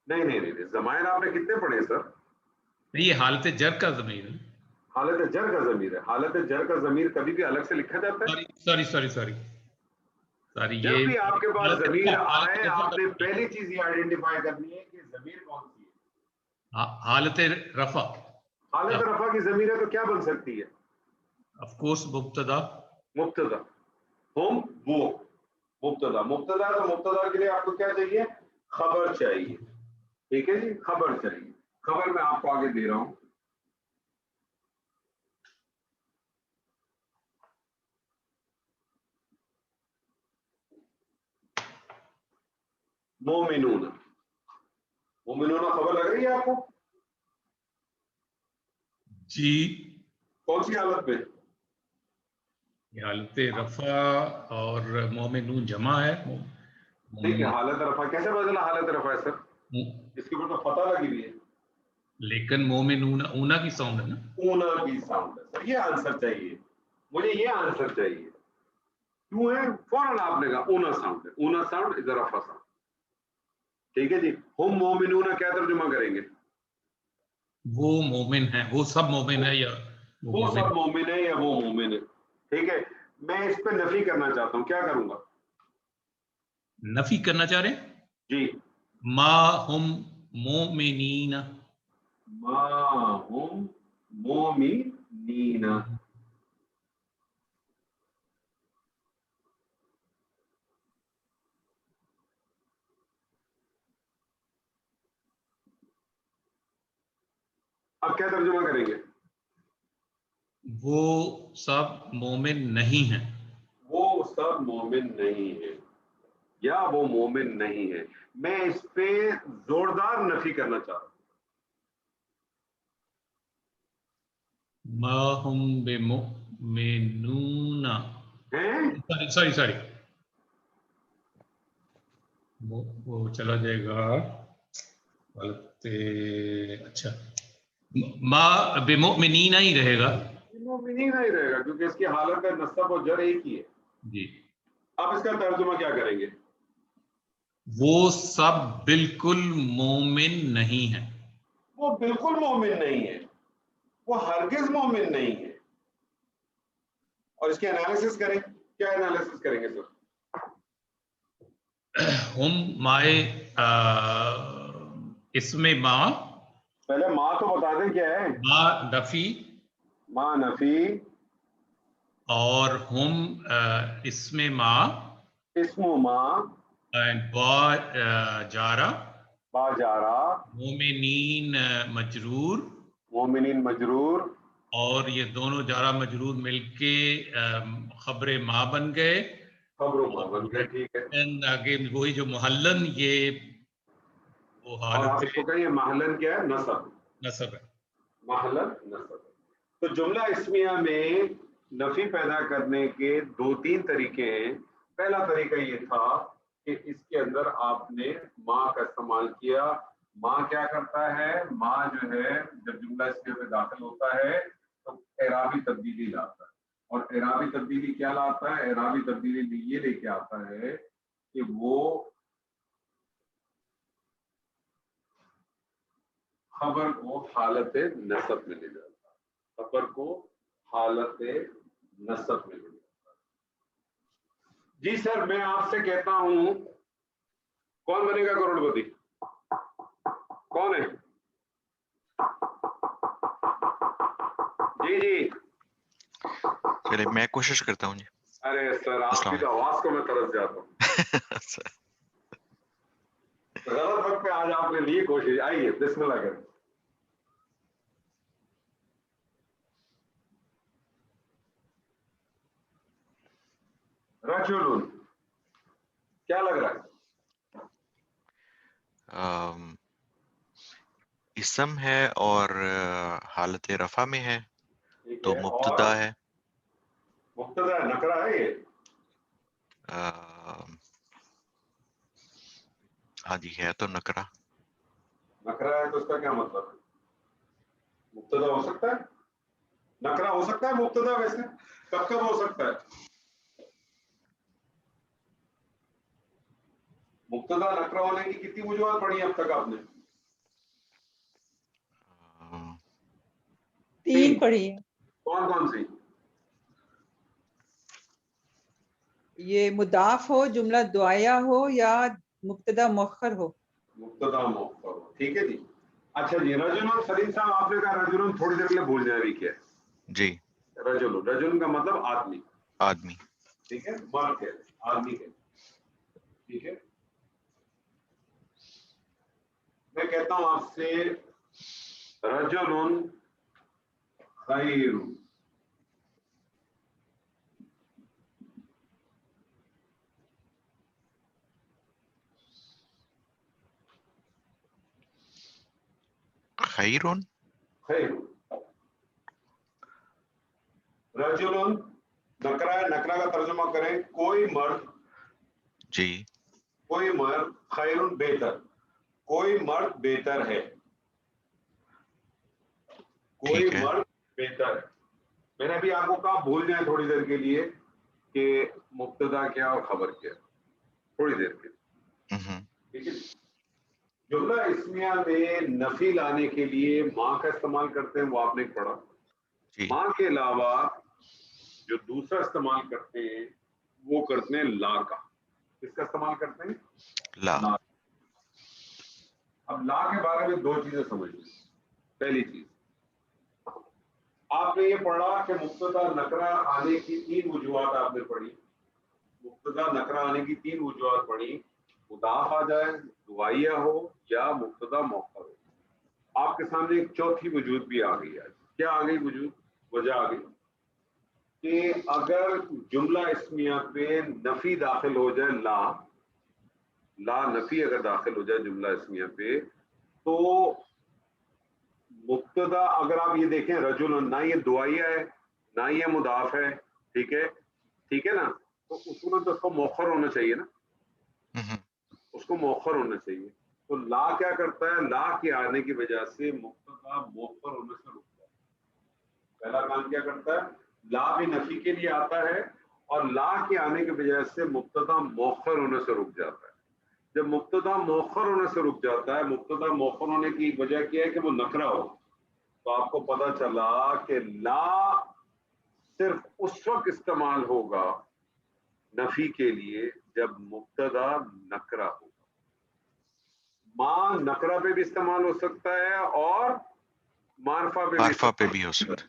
نہیں, ضمائر آپ نے کتنے پڑھے سر؟ یہ حالت جر کا ضمیر ہے. حالت جر کا ضمیر ہے. حالت جر کا ضمیر کبھی بھی الگ سے لکھا جاتا ہے؟ سوری جب بھی آپ کے پاس ضمیر آئے آپ نے حالت پہلی چیز یہ آئیڈینٹیفائی کرنی ہے کہ ضمیر کون سی ہے. حالت رفع. حالت رفع کی ضمیر ہے تو کیا بن سکتی ہے؟ آف کورس مبتدا. مبتدا. ہم وہ مبتدا تو مبتدا کے لیے آپ کو کیا چاہیے؟ خبر چاہیے. ٹھیک ہے جی, خبر چاہیے. خبر میں آپ کو آگے دے رہا ہوں. مومنون خبر لگ رہی ہے آپ کو؟ جی. کون سی حالت میں؟ یہ حالت رفع اور مومنون جمع ہے. ٹھیک ہے, حالت رفع کیسے بدلا؟ حالت رفع ہے سر, اس کے اوپر تو فتح لگی ہوئی ہے لیکن مومنون اونا کی ساؤنڈ ہے نا. اونا کی ساؤنڈ ہے سر. یہ آنسر چاہیے مجھے, یہ آنسر چاہیے. کیوں ہے؟ فوراً آپ نے کہا اونا ساؤنڈ ہے. اونا ساؤنڈ از رفع ساؤنڈ. ٹھیک ہے جی. ہم مومنون کیا ترجمہ کریں گے؟ وہ مومن ہے, وہ سب مومن ہے, یا وہ سب مومن ہے یا وہ مومن ہے. ٹھیک ہے, میں اس پہ نفی کرنا چاہتا ہوں, کیا کروں گا؟ نفی کرنا چاہ رہے ہیں جی. ما ہم مومنین. ما ہم مومنین. اب کیا ترجمہ کریں گے؟ وہ سب مومن نہیں ہیں. وہ سب مومن نہیں ہے یا وہ مومن نہیں ہے. میں اس پہ زوردار نفی کرنا چاہتا ہوں. ما ہم بمؤمنون. سوری وہ چلا جائے گا غلط. اچھا, ما بمؤمنین ہی رہے گا. مومنین نہیں رہے گا کیونکہ اس کی حالت ہے نصب و جر ایک ہی ہے. جی. اب اس کا ترجمہ کیا کریں گے؟ وہ سب بالکل مومن نہیں ہیں. وہ بالکل مومن نہیں ہے, وہ ہرگز مومن نہیں ہے. اور اس کے انالیسس کریں. کیا انالیسس کریں گے سر؟ ہم مائے اس میں پہلے ماں تو بتا دیں کیا ہے. ما نفی, ماں نفی اور ہم اسم ما اسم ماں با جارا باجارا مومنین مجرور، مومنین مجرور، اور یہ دونوں جارا مجرور مل کے خبر ما بن گئے. خبر ماں بن گئے. ٹھیک ہے. آگے وہی جو محلن یہ وہ اور آپ حالت اس کو کہیں محلن کیا ہے؟ نصب. نصب ہے. محلن نصب. تو جملہ اسمیہ میں نفی پیدا کرنے کے 2-3 طریقے ہیں. پہلا طریقہ یہ تھا کہ اس کے اندر آپ نے ماں کا استعمال کیا. ماں کیا کرتا ہے؟ ماں جو ہے جب جملہ اسمیہ میں داخل ہوتا ہے تو اعرابی تبدیلی لاتا ہے. اور اعرابی تبدیلی کیا لاتا ہے؟ اعرابی تبدیلی یہ لے کے آتا ہے کہ وہ خبر کو حالت نصب میں لے جاتا ہے. خبر کو حالت نصب میں لے جاتا ہے. جی سر میں آپ سے کہتا ہوں کون بنے گا کروڑ پتی؟ کون ہے؟ جی جی چلے میں کوشش کرتا ہوں جی. ارے سر آپ کی آواز کو میں ترس جاتا ہوں. غلط وقت پہ آج آپ نے لی کوشش. آئیے بسم اللہ کریں. رجل کیا لگ رہا ہے؟ اسم ہے اور حالت رفع میں ہے تو مبتدا ہے. مبتدا ہے. نکرہ ہے یہ؟ ہاں جی ہے تو نکرہ. نکرہ ہے تو اس کا کیا مطلب ہے؟ مبتدا ہو سکتا ہے؟ نکرہ ہو سکتا ہے مبتدا؟ ویسے کب کب ہو سکتا ہے مبتدا نکرہ ہونے کی؟ کتنی وجوہات پڑھی اب تک آپ نے؟ 3 پڑھی ہے. کون کون سی؟ یہ مضاف ہو، جملہ دعائیہ ہو، یا مبتدا مؤخر ہو. مبتدا مؤخر ہو. ٹھیک ہے جی. اچھا جی رجل. سلیم صاحب آپ نے کہا رجل تھوڑی دیر کے لیے بھول جائے بھی کیا جی. رجل. رجل کا مطلب آدمی. آدمی. ٹھیک ہے. مرد ہے آدمی ہے. ٹھیک ہے. میں کہتا ہوں آپ سے رجل خیر. خیرون. خیر. رجل نکرہ ہے. نکرہ کا ترجمہ کریں کوئی مرد. جی. کوئی مرد. خیرون بہتر. کوئی مرد بہتر ہے. کوئی ٹھیک ہے. مرد بہتر ہے. میں نے ابھی آپ کو کہا بھول جائیں تھوڑی دیر کے لیے کہ مبتدا کیا اور خبر کیا. تھوڑی دیر کے لیے. ٹھیک ہے. جملہ اسمیہ میں نفی لانے کے لیے ماں کا استعمال کرتے ہیں وہ آپ نے پڑھا. ماں کے علاوہ جو دوسرا استعمال کرتے ہیں وہ کرتے ہیں لا کا. کس کا استعمال کرتے ہیں؟ لا. اب لا کے بارے میں 2 چیزیں سمجھ لیں. پہلی چیز آپ نے یہ پڑھا کہ مبتدا نکرہ آنے کی 3 وجوہات آپ نے پڑھی. مبتدا نکرہ آنے کی 3 وجوہات پڑھی. مضاف آ جائے، دعائیہ ہو، یا مبتدا مؤخر ہو. آپ کے سامنے ایک چوتھی وجود بھی آ گئی ہے. کیا آ گئی وجود؟ وجہ آ گئی کہ اگر جملہ اسمیہ پہ نفی داخل ہو جائے، لا نفی اگر داخل ہو جائے جملہ اسمیہ پہ تو مبتدا اگر آپ یہ دیکھیں رجل نہ یہ دعائیہ ہے نہ یہ مضاف ہے. ٹھیک ہے. ٹھیک ہے نا. تو اصولاً تو اس کو مؤخر ہونا چاہیے نا. اس کو مؤخر ہونا چاہیے. تو لا کیا کرتا ہے؟ لا کے آنے کی وجہ سے مبتدا مؤخر ہونے سے رکتا ہے. پہلا کام کیا کرتا ہے؟ لا بھی نفی کے لیے آتا ہے اور لا کے آنے کی وجہ سے مبتدا مؤخر ہونے سے رک جاتا ہے. جب مبتدا مؤخر ہونے سے رک جاتا ہے، مبتدا مؤخر ہونے کی وجہ کیا ہے کہ وہ نکرہ ہو. تو آپ کو پتا چلا کہ لا صرف اس وقت استعمال ہوگا نفی کے لیے جب مبتدا نکرہ ہوگا. ماں نکرہ پہ بھی استعمال ہو سکتا ہے اور معرفہ پہ عارفہ پہ بھی ہو سکتا ہے.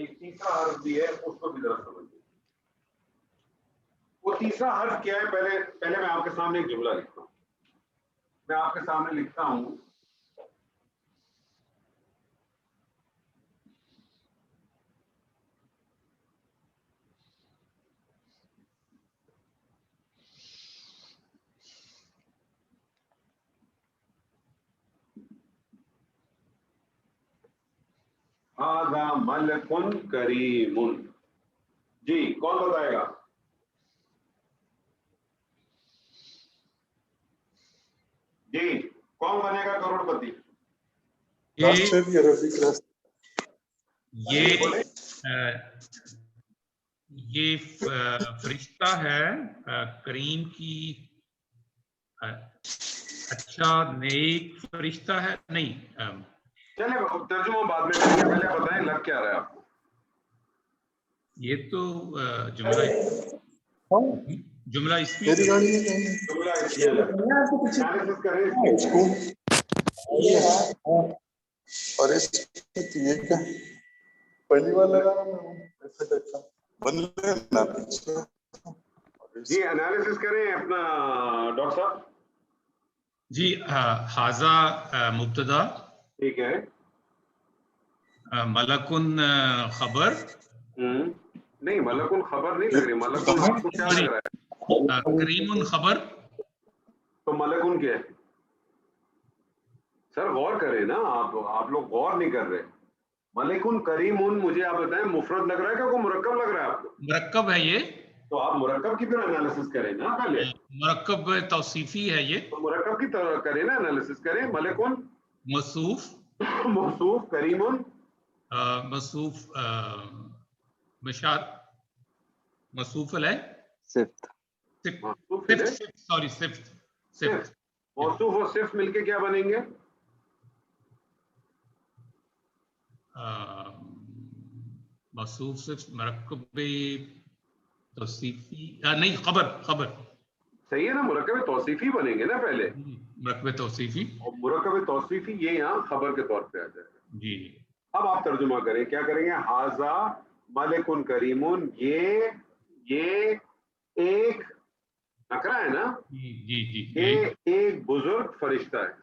ایک تیسرا حرف بھی ہے، اس کو بھی ذرا سمجھیں. وہ تیسرا حرف کیا ہے؟ پہلے میں آپ کے سامنے ایک جملہ لکھتا ہوں. میں آپ کے سامنے لکھتا ہوں ھذا ملک کریم. جی کون بتائے گا؟ جی کون بنے گا کروڑ پتی؟ یہ فرشتہ ہے کریم کی، اچھا نیک فرشتہ ہے. نہیں چلے ترجمہ بعد میں کریں گے، پہلے بتائیں لگ کیا رہا ہے آپ کو؟ یہ تو جملہ اس میں جملہ اس میں انالیسس کریں اس کی. اور اس یہ کیا پہلی بار لگا رہا ہوں. جی انالیسس کریں اپنا ڈاکٹر صاحب. جی ھذا مبتدا، ٹھیک ہے. ملکن خبر. نہیں ملکن خبر نہیں لگ رہی، ملکن آپ کو کیا لگ رہا ہے؟ کریم خبر. تو ملکن کیا ہے؟ سر غور کریں نا، آپ لوگ غور نہیں کر رہے. ملکن کریمن مجھے آپ بتائیں مفرد لگ رہا ہے کہ کوئی مرکب لگ رہا ہے آپ کو؟ مرکب ہے یہ. تو آپ مرکب کی طرح انالیسس کریں نا پہلے. مرکب توصیفی ہے یہ. تو مرکب کی طرح کریں نا انالیسس کریں. ملکن موصوف، موصوف، کریمن موصوف بشار، موصوف علیہ صفت. صفت. موصوف اور صفت مل کے کیا بنیں گے؟ موصوف صفت مرکب توصیفی، نہیں خبر. صحیح ہے نا، مرکب توصیفی بنیں گے نا پہلے. مرکب توصیفی اور مرکب توصیفی یہ یہاں خبر کے طور پہ آ جائے گا. جی. اب آپ ترجمہ کریں، کیا کریں گے؟ ھذا ملکن کریمن، یہ ایک نکرہ ہے نا. جی یہ ایک بزرگ فرشتہ ہے.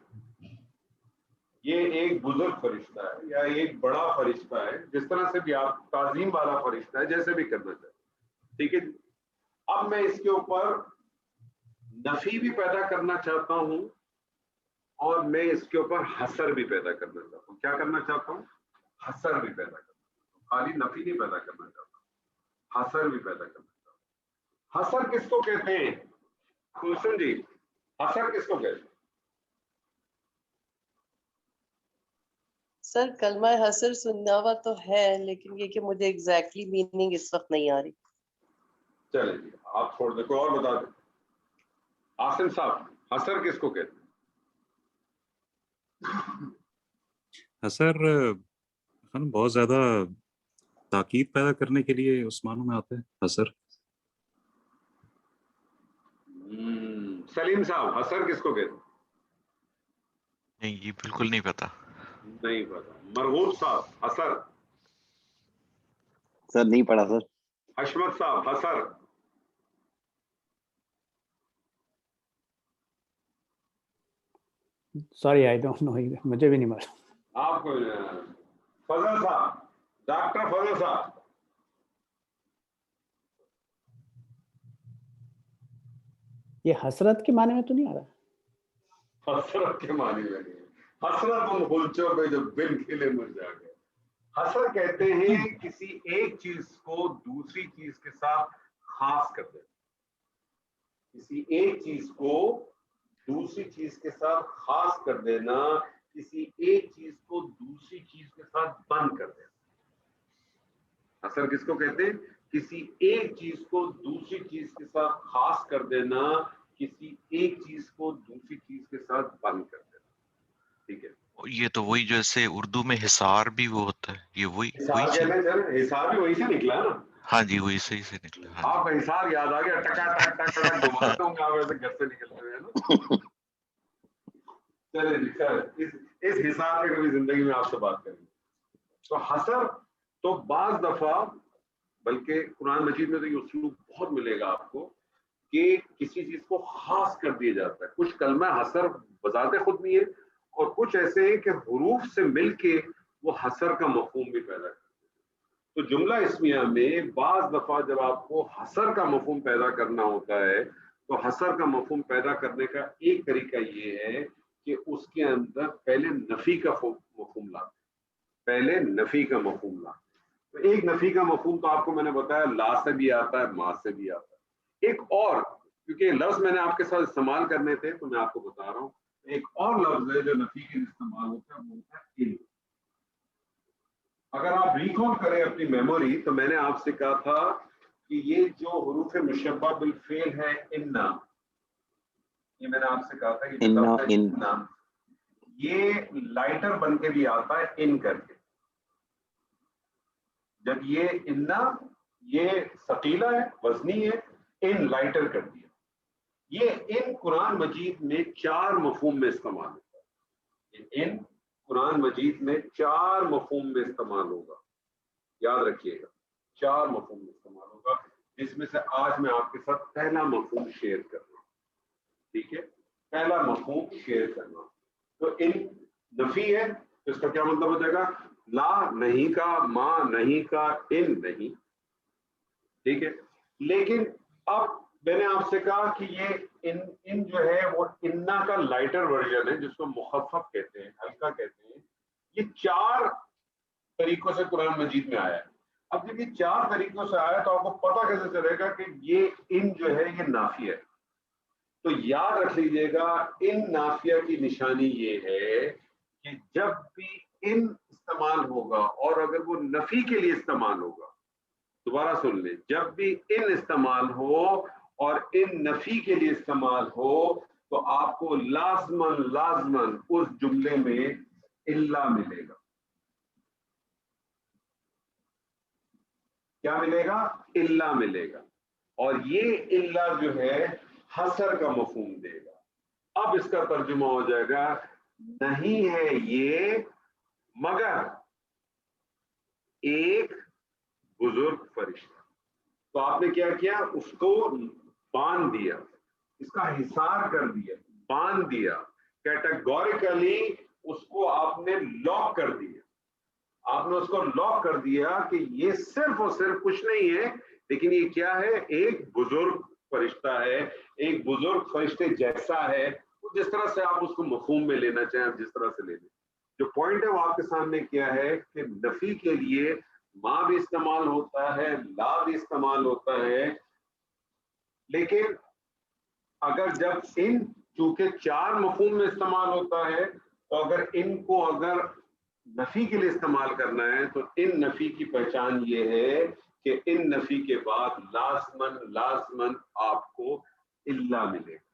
یہ ایک بزرگ فرشتہ ہے یا ایک بڑا فرشتہ ہے، جس طرح سے بھی آپ تعظیم والا فرشتہ ہے، جیسے بھی کرنا چاہتے. ٹھیک ہے. اب میں اس کے اوپر نفی بھی پیدا کرنا چاہتا ہوں اور میں اس کے اوپر حسر بھی پیدا کرنا چاہتا ہوں. کیا کرنا چاہتا ہوں؟ حسر بھی پیدا کرنا چاہتا ہوں. خالی نفی نہیں پیدا کرنا چاہتا، حسر بھی پیدا کرنا چاہتا ہوں. حسر کس کو کہتے ہیں؟ کلثوم جی حسر کس کو کہتے ہیں؟ سر کلمہ حسر سننا ہوا تو ہے، لیکن یہ کہ مجھے ایگزیکٹلی میننگ اس وقت نہیں آ رہی. چلے جی آپ چھوڑ دیں، کوئی اور بتا دیں. آصم صاحب حسر کس کو کہتے ہیں؟ حسر بہت زیادہ تاکید پیدا کرنے کے لیے اس معنوں میں آتے ہیں حسر. سلیم صاحب حسر کس کو کہتے ہیں؟ نہیں یہ بالکل نہیں پتا. نہیں پتا. مرغوب صاحب حسر. سر نہیں پڑھا سر. حشمت صاحب حسر. سوری آئی ڈونٹ نو، مجھے بھی نہیں معلوم. آپ کو فضل صاحب، ڈاکٹر فضل صاحب. یہ حسرت کے معنی میں تو نہیں آ رہا. حسرت کے معنی میں نہیں. حسرت ان غلچوں پہ جو بن کھلے مرجا گئے. حسر کہتے ہیں کسی ایک چیز کو دوسری چیز کے ساتھ خاص کر دینا. کسی ایک چیز کو دوسری چیز کے ساتھ خاص کر دینا، کسی ایک چیز کو دوسری چیز کے ساتھ بند کر دینا. حسر کس کو کہتے ہیں؟ کسی ایک چیز کو دوسری چیز کے ساتھ خاص کر دینا، کسی ایک چیز کو دوسری چیز کے ساتھ بند کر دینا. ٹھیک ہے. یہ تو وہی جیسے اردو میں حصار بھی وہ ہوتا ہے، یہ وہی حساب بھی وہی سے نکلا نا. ہاں جی وہی صحیح سے نکلا. آپ کا حساب یاد آ گیا، ٹکا ٹک ٹک ٹک گھماتے ہوں گے آپ ایسے گھر سے نکلتے ہوئے نا. چلے جی خیر، اس حساب پہ کبھی زندگی میں آپ سے بات کریں گے. تو حسر تو بعض دفعہ بلکہ قرآن مجید میں تو یہ اسلوب بہت ملے گا آپ کو کہ کسی چیز کو خاص کر دیا جاتا ہے. کچھ کلمہ حسر بذات خود نہیں ہے اور کچھ ایسے ہیں کہ حروف سے مل کے وہ حسر کا مفہوم بھی پیدا کرتے ہیں. تو جملہ اسمیہ میں بعض دفعہ جب آپ کو حسر کا مفہوم پیدا کرنا ہوتا ہے تو حسر کا مفہوم پیدا کرنے کا ایک طریقہ یہ ہے کہ اس کے اندر پہلے نفی کا مفہوم لاتے ہیں. پہلے نفی کا مفہوم لاتے ہیں. تو ایک نفی کا مفہوم تو آپ کو میں نے بتایا لا سے بھی آتا ہے، ما سے بھی آتا ہے. ایک اور، کیونکہ لفظ میں نے آپ کے ساتھ استعمال کرنے تھے تو میں آپ کو بتا رہا ہوں، ایک اور لفظ ہے جو نفی کے لیے استعمال ہوتا ہے، وہ ہوتا ہے ان. اگر آپ ریکال کریں اپنی میموری تو میں نے آپ سے کہا تھا کہ یہ جو حروف مشبہ بالفعل ہے انا، یہ میں نے آپ سے کہا تھا کہ انا یہ لائٹر بن کے بھی آتا ہے ان کر کے. جب یہ انا یہ ثقیلہ ہے، وزنی ہے، ان لائٹر کر دیا. یہ ان قرآن مجید میں 4 مفہوم میں استعمال ہوتا ہے. ان قرآن مجید میں 4 مفہوم میں استعمال ہوگا. یاد رکھیے گا 4 مفہوم میں استعمال ہوگا، جس میں سے آج میں آپ کے ساتھ پہلا مفہوم شیئر کر رہا ہوں. ٹھیک ہے، پہلا مفہوم شیئر کرنا. تو ان نفی ہے تو اس کا کیا مطلب ہو جائے گا؟ لا نہیں کا، ما نہیں کا، ان نہیں. ٹھیک ہے، لیکن اب میں نے آپ سے کہا کہ یہ ان جو ہے وہ انا کا لائٹر ورژن ہے جس کو مخفف کہتے ہیں، ہلکا کہتے ہیں. یہ 4 طریقوں سے قرآن مجید میں آیا ہے. اب جب یہ 4 طریقوں سے آیا تو آپ کو پتہ کیسے چلے گا کہ یہ ان جو ہے یہ نافیہ ہے؟ تو یاد رکھ لیجئے گا ان نافیہ کی نشانی یہ ہے کہ جب بھی ان استعمال ہوگا اور اگر وہ نفی کے لیے استعمال ہوگا، دوبارہ سن لیں، جب بھی ان استعمال ہو اور ان نفی کے لیے استعمال ہو تو آپ کو لازماً اس جملے میں الا ملے گا. کیا ملے گا؟ الا ملے گا. اور یہ الا جو ہے حسر کا مفہوم دے گا. اب اس کا ترجمہ ہو جائے گا نہیں ہے یہ مگر ایک بزرگ فرشتہ. تو آپ نے کیا کیا؟ اس کو باندھ دیا، اس کا حصار کر دیا، باندھ دیا، کیٹیگوریکلی اس کو آپ نے لاک کر دیا. آپ نے اس کو لاک کر دیا کہ یہ صرف اور صرف کچھ نہیں ہے، لیکن یہ کیا ہے؟ ایک بزرگ فرشتہ ہے، ایک بزرگ فرشتے جیسا ہے. جس طرح سے آپ اس کو مفہوم میں لینا چاہیں، جس طرح سے لے لیں. جو پوائنٹ ہے وہ آپ کے سامنے کیا ہے کہ نفی کے لیے ما بھی استعمال ہوتا ہے، لا بھی استعمال ہوتا ہے، لیکن اگر جب ان چونکہ 4 مفہوم میں استعمال ہوتا ہے تو اگر ان کو اگر نفی کے لیے استعمال کرنا ہے تو ان نفی کی پہچان یہ ہے کہ ان نفی کے بعد لازماً آپ کو الا ملے گا.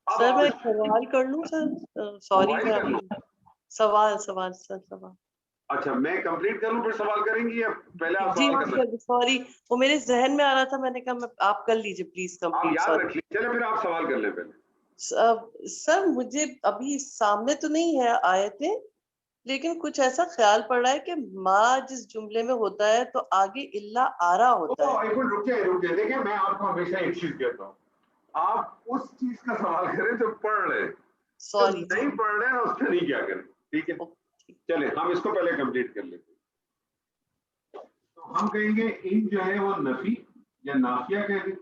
سر میں ایک سوال کر لوں سر؟ سوری سر، سوال سر. اچھا میں کمپلیٹ کر لوں پھر سوال کریں گی یا پہلے آپ جی سوال کریں؟ سوری، وہ میرے ذہن میں آ رہا تھا، میں نے کہا آپ کر لیجیے پلیز آپ کمپلیٹ. یاد رکھیے، چلے پھر آپ سوال کر لیں پہلے. سر مجھے ابھی سامنے تو نہیں ہے آیتیں، لیکن کچھ ایسا خیال پڑ رہا ہے کہ ما جس جملے میں ہوتا ہے تو آگے الا آ رہا ہوتا ہے. ایک منٹ رکیے، دیکھیں میں آپ کو ہمیشہ ایک چیز کہتا ہوں، آپ اس چیز کا سوال کریں جو پڑھ رہے ہیں، سوری نہیں پڑھ رہے ہیں اس کا نہیں کیا کریں. ٹھیک ہے، چلیں ہم اس کو پہلے کمپلیٹ کر لیتے ہیں. تو ہم کہیں گے ان جو ہے وہ نفی یا نافیہ کہہ دیں،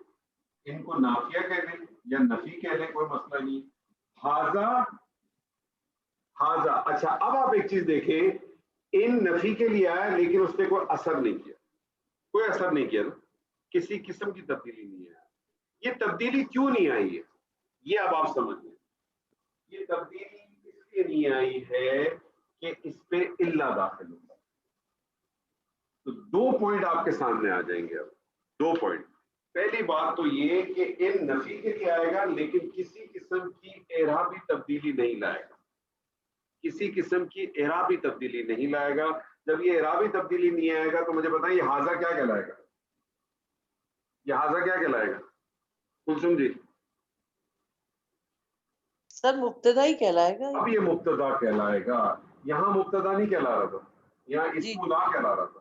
ان کو نافیہ کہہ دیں یا نفی کہہ دیں، کوئی مسئلہ نہیں. ہاذا. اچھا اب آپ ایک چیز دیکھیں، ان نفی کے لیے آیا لیکن اس نے کوئی اثر نہیں کیا، کوئی اثر نہیں کیا نا، کسی قسم کی تبدیلی نہیں آیا. یہ تبدیلی کیوں نہیں آئی ہے یہ اب آپ سمجھ لیں. یہ تبدیلی اس لیے نہیں آئی ہے کہ اس پہ الا داخل ہو. تو 2 پوائنٹ آپ کے سامنے آ جائیں گے. اب 2 پوائنٹ. پہلی بات تو یہ کہ ان نفی کے لیے آئے گا لیکن کسی قسم کی اعرابی تبدیلی نہیں لائے گا، کسی قسم کی اعرابی تبدیلی نہیں لائے گا. جب یہ اعرابی تبدیلی نہیں آئے گا تو مجھے بتائیں یہ حاضہ کیا کہلائے گا؟ یہ حاضہ کیا کہلائے گا کلثوم جی؟ سر مبتدا ہی کہلائے گا. اب یہ مبتدا کہلائے گا. یہاں مبتدا نہیں کہلا رہا تھا، یہاں اسم لا کہلا رہا تھا.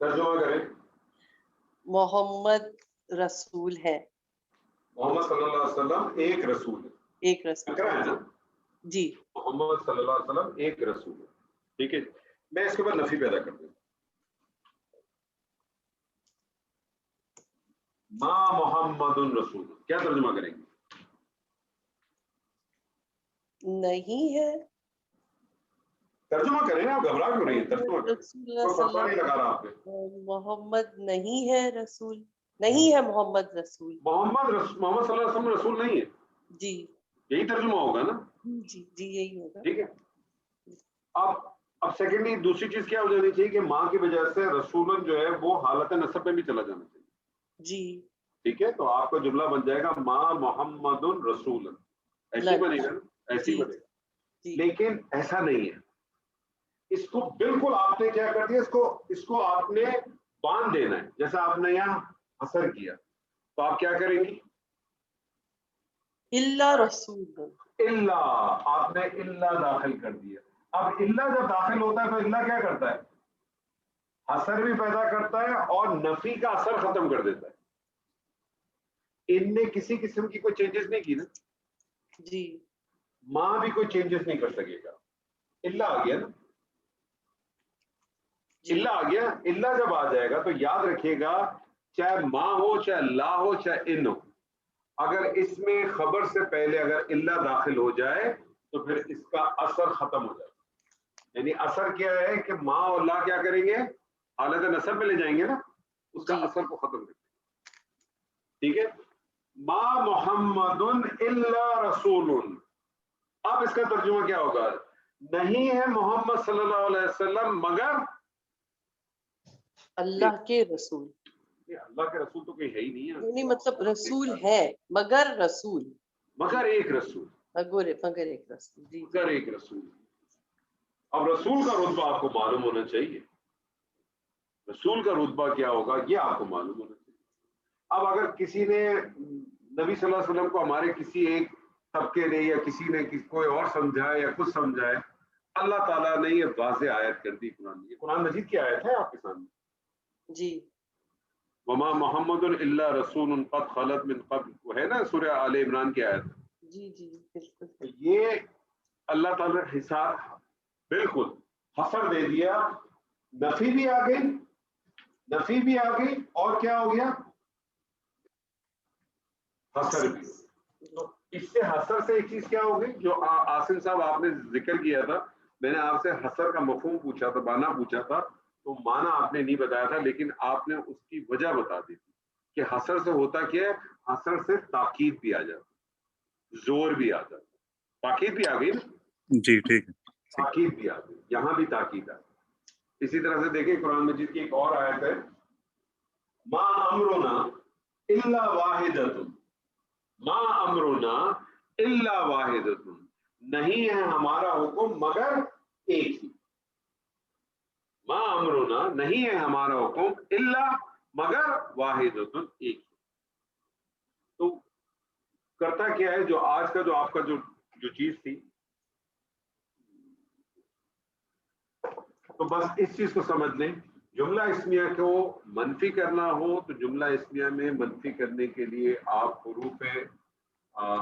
ترجمہ کریں. محمد رسول ہے. محمد صلی اللہ علیہ وسلم ایک رسول ہے. ایک رسول نکرا ہے نا جی. محمد صلی اللہ علیہ وسلم ایک رسول ہے. ٹھیک ہے, میں اس کے اوپر نفی پیدا کر دوں. ما محمد رسول, کیا ترجمہ کریں گے؟ نہیں ہے. ترجمہ کریں نا, آپ گھبرا کیوں رہی ہیں؟ ترجمہ کریں, رسول اللہ کوئی صلی فتویٰ نہیں لگا رہا آپ پہ. محمد نہیں ہے رسول, نہیں ہے محمد رسول. محمد محمد صلی اللہ علیہ وسلم رسول نہیں ہے, جی یہی ترجمہ ہوگا نا. جی جی یہی ہوگا. ٹھیک ہے. اب سیکنڈلی دوسری چیز کیا ہو جانی چاہیے کہ ماں کی وجہ سے رسولن جو ہے وہ حالت نسب میں بھی چلا جانا چاہیے. جی ٹھیک ہے, تو آپ کا جملہ بن جائے گا ماں محمد رسول, ایسے بنے گا, ایسے بنے گا. لیکن ایسا نہیں ہے. اس کو بالکل آپ نے کیا کر دیا, اس کو آپ نے باندھ دینا ہے. جیسا آپ نے یہاں اثر کیا تو آپ کیا کریں گی؟ اللہ رسول, اللہ, آپ نے اللہ داخل کر دیا. اب اللہ جب داخل ہوتا ہے تو اللہ کیا کرتا ہے؟ اثر بھی پیدا کرتا ہے اور نفی کا اثر ختم کر دیتا ہے. ان نے کسی قسم کی کوئی چینجز نہیں کی نا. جی ماں بھی کوئی چینجز نہیں کر سکے گا. اللہ آ گیا نا, اللہ آ گیا. اللہ جب آ جائے گا تو یاد رکھیے گا, چاہے ماں ہو, چاہے لا ہو, چاہے ان ہو, اگر اس میں خبر سے پہلے اگر اللہ داخل ہو جائے تو پھر اس کا اثر ختم ہو جائے. یعنی اثر کیا ہے کہ ماں اور لا کیا کریں گے, حالت نسب میں لے جائیں گے نا, اس کا اثر کو ختم کریں گے. ٹھیک ہے. ما محمد الا رسول, اب اس کا ترجمہ کیا ہوگا؟ نہیں ہے محمد صلی اللہ علیہ وسلم مگر اللہ کے رسول. اللہ کے رسول تو کوئی ہے ہی نہیں ہے. نہیں مطلب رسول ہے مگر رسول, مگر ایک رسول, مگر ایک رسول. جی مگر ایک رسول. اب رسول کا رتبہ آپ کو معلوم ہونا چاہیے. رسول کا رتبہ کیا ہوگا یہ آپ کو معلوم ہونا چاہیے. اب اگر کسی نے نبی صلی اللہ علیہ وسلم کو ہمارے کسی ایک طبقے نے یا کسی نے کوئی اور سمجھائے یا خود سمجھائے, اللہ تعالیٰ نے یہ واضح آیت کر دی قرآن میں. یہ قرآن مجید کی آیت ہے آپ کے سامنے. جی وما محمد الا رسول قد خلت من قبل, وہ ہے نا سورہ آل عمران کی آیت. جی جی بالکل. یہ اللہ تعالیٰ نے حساب بالکل حصر دے دیا. نفی بھی آ گئی, نفی بھی آ گئی, اور کیا ہو گیا؟ حصر بھی. تو اس سے حصر سے ایک چیز کیا ہوگی جو عاصم صاحب آپ نے ذکر کیا تھا, میں نے آپ سے حصر کا مفہوم پوچھا تھا, معنی پوچھا تھا, تو معنی آپ نے نہیں بتایا تھا, لیکن آپ نے اس کی وجہ بتا دی تھی کہ حصر سے ہوتا کیا ہے. حصر سے تاکید بھی آ جاتا, زور بھی آ جاتا. تاکید بھی آ گئی نا. جی ٹھیک ہے, تاکید بھی آ گئی, یہاں بھی تاکید آ گئی. اسی طرح سے دیکھیں قرآن مجید کی ایک اور آیت ہے, ما امرنا الا واحدۃ, ما امرنا الا واحدۃ, نہیں ہے ہمارا حکم مگر ایک ہی. ما امرنا, نہیں ہے ہمارا حکم, الا مگر واحدۃ, ایک ہی. تو کرتا کیا ہے, جو آج کا جو آپ کا جو چیز تھی, تو بس اس چیز کو سمجھ لیں. جملہ اسمیہ کو منفی کرنا ہو تو جملہ اسمیہ میں منفی کرنے کے لیے آپ حروف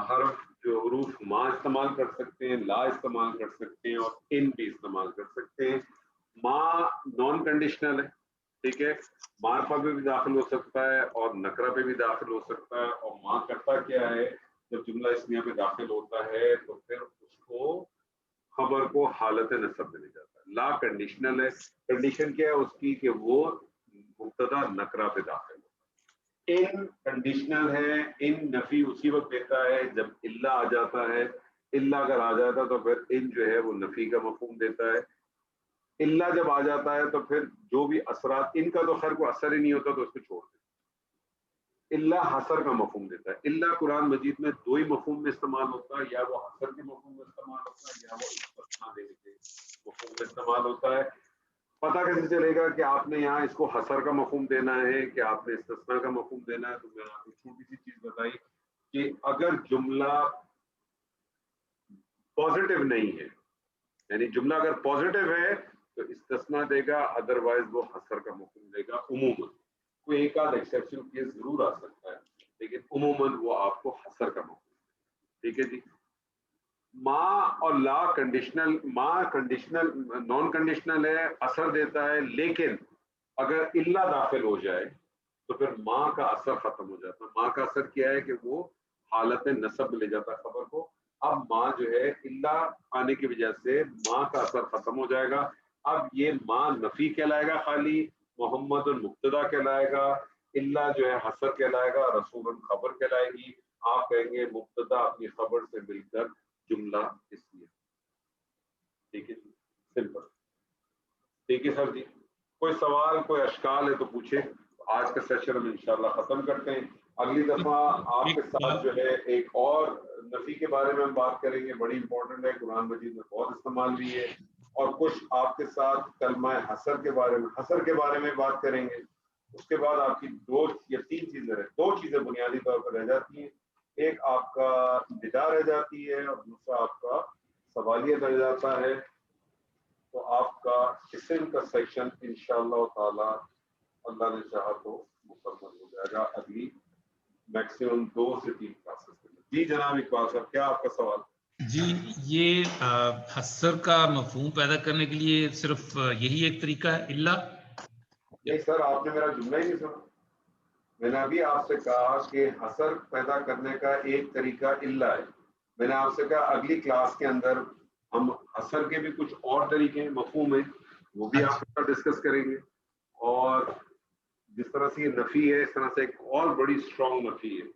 حرف جو حروف ما استعمال کر سکتے ہیں, لا استعمال کر سکتے ہیں, اور ان بھی استعمال کر سکتے ہیں. ما نان کنڈیشنل ہے, ٹھیک ہے, معرفہ پہ بھی داخل ہو سکتا ہے اور نکرہ پہ بھی داخل ہو سکتا ہے. اور ما کرتا کیا ہے, جب جملہ اسمیہ پہ داخل ہوتا ہے تو پھر اس کو خبر کو حالت نصب میں لے جاتا ہے. لا کنڈیشنل ہے, کنڈیشن کیا ہے اس کی کہ وہ مبتدا نکرہ پہ داخل ہو. ان کنڈیشنل ہے, ان نفی اسی وقت دیتا ہے جب اللہ آ جاتا ہے. اللہ اگر آ جاتا ہے تو پھر ان جو ہے وہ نفی کا مفہوم دیتا ہے. اللہ جب آ جاتا ہے تو پھر جو بھی اثرات, ان کا تو خیر کوئی اثر ہی نہیں ہوتا تو اس کو چھوڑ دیں. اللہ حصر کا مفہوم دیتا ہے. اللہ قرآن مجید میں دو ہی مفہوم میں استعمال ہوتا ہے, یا وہ حصر کے مفہوم میں استعمال ہوتا ہے یا وہ استثناء دینے کے مفہوم میں استعمال ہوتا ہے. پتہ کیسے چلے گا کہ آپ نے یہاں اس کو حصر کا مفہوم دینا ہے کہ آپ نے استثناء کا مفہوم دینا ہے؟ تو میں نے آپ کو چھوٹی سی چیز بتائی کہ اگر جملہ پازیٹیو نہیں ہے, یعنی جملہ اگر پازیٹیو ہے تو استثنا دے گا، ادروائز وہ حسر کا مفہوم دے گا عموماً. کوئی ایک آدھ ایکسیپشن کیس ضرور آ سکتا ہے لیکن عموماً وہ آپ کو حسر کا مفہوم. ٹھیک ہے جی. ما اور لا کنڈیشنل، ما کنڈیشنل نان کنڈیشنل ہے، اثر دیتا ہے، لیکن اگر الا داخل ہو جائے تو پھر ما کا اثر ختم ہو جاتا ہے. ما کا اثر کیا ہے کہ وہ حالت نصب میں لے جاتا ہے خبر کو. اب ما جو ہے الا آنے کی وجہ سے ما کا اثر ختم ہو جائے گا. اب یہ ما نفی کہلائے گا، خالی محمد المبتدا کہلائے گا، الا جو ہے حسر کہلائے گا، رسول خبر کہلائے گی. آپ کہیں گے مبتدا اپنی خبر سے مل کر جملہ اسمیہ. ٹھیک ہے، سمپل. ٹھیک ہے سر جی. کوئی سوال، کوئی اشکال ہے تو پوچھیں. آج کا سیشن ہم انشاءاللہ ختم کرتے ہیں. اگلی دفعہ آپ کے ساتھ جو ہے ایک اور نفی کے بارے میں ہم بات کریں گے، بڑی امپورٹنٹ ہے، قرآن مجید میں بہت استعمال بھی ہے. اور کچھ آپ کے ساتھ کلمہ حسر کے بارے میں بات کریں گے. اس کے بعد آپ کی 2 یا 3 چیزیں 2 چیزیں بنیادی طور پر رہ جاتی ہیں. ایک آپ کا ندا رہ جاتی ہے اور دوسرا آپ کا سوالیہ رہ جاتا ہے. تو آپ کا اسم کا سیکشن انشاءاللہ تعالی اللہ نے چاہا تو مکمل ہو جائے گا اگلی میکسیمم 2 سے 3 کلاسز کے. جی جناب اقبال صاحب، کیا آپ کا سوال؟ جی، یہ حسر کا مفہوم پیدا کرنے کے لیے صرف یہی ایک طریقہ ہے الا؟ نہیں سر، آپ نے میرا جملہ ہی نہیں سنا. میں نے ابھی آپ سے کہا کہ حسر پیدا کرنے کا ایک طریقہ الا ہے. میں نے آپ سے کہا اگلی کلاس کے اندر ہم حسر کے بھی کچھ اور طریقے مفہوم ہیں، وہ بھی آپ کے ساتھ ڈسکس کریں گے. اور جس طرح سے یہ نفی ہے، اس طرح سے ایک اور بڑی اسٹرانگ نفی ہے،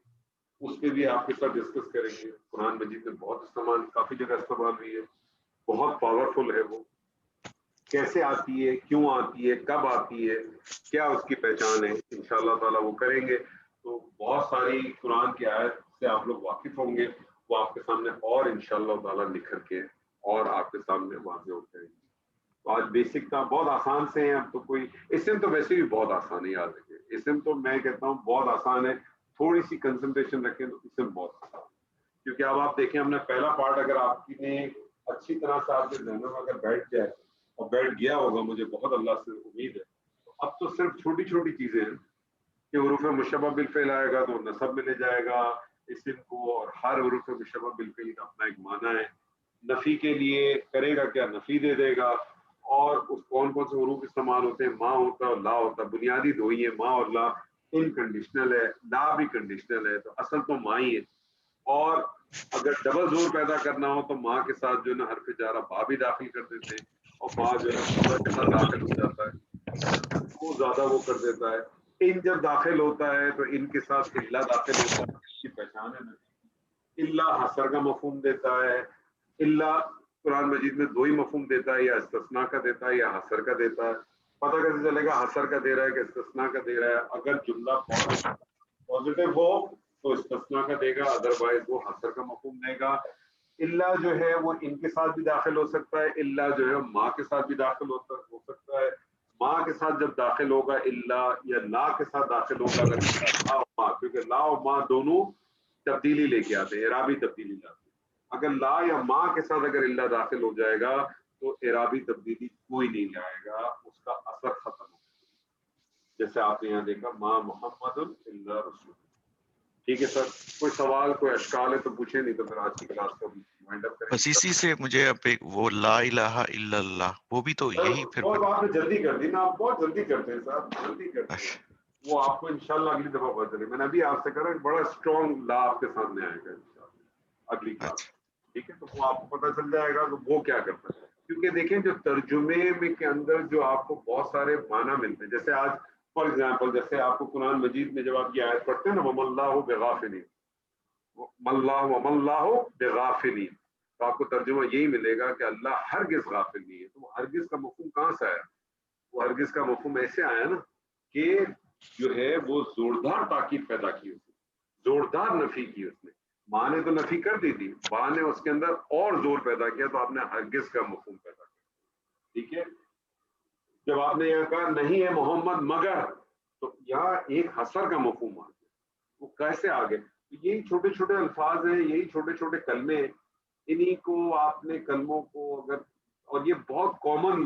اس پہ بھی آپ کے ساتھ ڈسکس کریں گے. قرآن مجید میں بہت استعمال، کافی جگہ استعمال ہوئی ہے، بہت پاورفل ہے. وہ کیسے آتی ہے، کیوں آتی ہے، کب آتی ہے، کیا اس کی پہچان ہے، انشاءاللہ تعالیٰ وہ کریں گے. تو بہت ساری قرآن کی آیت سے آپ لوگ واقف ہوں گے، وہ آپ کے سامنے اور انشاءاللہ تعالیٰ نکھر کے اور آپ کے سامنے واضح ہو جائیں گے. تو آج بیسک تھا، بہت آسان سے ہیں. اب تو کوئی اسم تو ویسے بھی بہت آسان ہے، یاد رکھیں. اسم تو میں کہتا ہوں بہت آسان ہے، تھوڑی سی کنسنٹریشن رکھیں تو اسم بہت آسان ہے. کیونکہ اب آپ دیکھیں، ہم نے پہلا پارٹ اگر آپ کی نے اچھی طرح سے آپ کے ذہنوں میں اگر بیٹھ جائے اور بیٹھ گیا ہوگا، مجھے بہت اللہ سے امید ہے. تو اب تو صرف چھوٹی چھوٹی چیزیں ہیں کہ حروف مشبہ بالفعل آئے گا تو نصب میں لے جائے گا اسم کو، اور ہر حروف مشبہ بالفعل کا اپنا ایک معنی ہے. نفی کے لیے کرے گا کیا، نفی دے دے گا. اور اس کون کون سے حروف استعمال ہوتے ہیں، ما ہوتا ہے اور لا ہوتا ہے. بنیادی 2 ہی ہیں، ما اور لا. ان کنڈیشنل ہے، لا بھی کنڈیشنل ہے، تو اصل تو ما ہی ہے. اور اگر ڈبل زور پیدا کرنا ہو تو ماں کے ساتھ جو ہے نا حرف جارہ با بھی داخل کر دیتے ہیں، اور ماں جو ہے خبر کے ساتھ داخل ہو جاتا ہے، وہ زیادہ وہ کر دیتا ہے. ان جب داخل ہوتا ہے تو ان کے ساتھ الا داخل ہوتا ہے، اس کی پہچان ہے. الا حسر کا مفہوم دیتا ہے. الا قرآن مجید میں 2 ہی مفہوم دیتا ہے، یا استثناء کا دیتا ہے یا حسر کا دیتا ہے. پتہ کیسے چلے گا حسر کا دے رہا ہے کہ استثناء کا دے رہا ہے؟ اگر جملہ پازیٹیو ہو تو استثناء کا دے گا، ادروائز وہ حسر کا مفہوم دے گا. الا جو ہے وہ ان کے ساتھ بھی داخل ہو سکتا ہے، الا جو ہے ماں کے ساتھ بھی داخل ہو سکتا ہے. ماں کے ساتھ جب داخل ہوگا الا، یا لا کے ساتھ داخل ہوگا اگر لا اور ماں، کیونکہ لا اور ماں دونوں تبدیلی لے کے آتے ہیں، اعرابی تبدیلی لاتے ہیں. اگر لا یا ماں کے ساتھ اگر الا داخل ہو جائے گا تو اعرابی تبدیلی کوئی نہیں لائے گا، اس کا اثر ختم ہو جائے گا. جیسے آپ نے یہاں دیکھا ما محمد الا رسول. ٹھیک ہے سر، کوئی سوال، کوئی اشکال ہے تو پوچھیں، نہیں تو پھر آج کی کلاس کو وائنڈ اپ کریں. بس اسی سے مجھے اب ایک وہ لا الہ الا اللہ، وہ بھی تو یہی پھر بہت آپ نے جلدی کر دی نا، آپ بہت جلدی کرتے ہیں صاحب، جلدی کرتے ہیں. وہ آپ کو انشاءاللہ اگلی دفعہ پتہ چلے. میں نے ابھی آپ سے کہا ایک بڑا اسٹرانگ لا آپ کے سامنے آئے گا انشاءاللہ اگلی کلاس. ٹھیک ہے، تو وہ آپ کو پتہ چل جائے گا کہ وہ کیا کرتا ہے. کیونکہ دیکھیں جو ترجمے میں کے اندر جو آپ کو بہت سارے معنی ملتے ہیں، جیسے آج فار ایگزامپل جیسے آپ کو قرآن مجید میں جب آپ کی آیت پڑھتے ہیں نا وَمَا اللَّهُ بِغَافِلٍ، وَمَا اللَّهُ بِغَافِلٍ، تو آپ کو ترجمہ یہی ملے گا کہ اللہ ہرگز غافل نہیں ہے. تو وہ ہرگز کا مفہوم کہاں سے آیا؟ وہ ہرگز کا مفہوم ایسے آیا نا کہ جو ہے وہ زوردار تاکید پیدا کی، اس نے زوردار نفی کی. اس نے ماں نے تو نفی کر دی تھی، با نے اس کے اندر اور زور پیدا کیا، تو آپ نے ہرگز کا مفہوم پیدا کیا. ٹھیک ہے، جب آپ نے یہاں کہا نہیں ہے محمد مگر، تو یہاں ایک حسر کا مفہوم آ گیا. وہ کیسے آ گئے؟ یہی چھوٹے چھوٹے الفاظ ہیں، یہی چھوٹے چھوٹے کلمے ہیں. انہی کو آپ نے کلموں کو اگر، اور یہ بہت کامن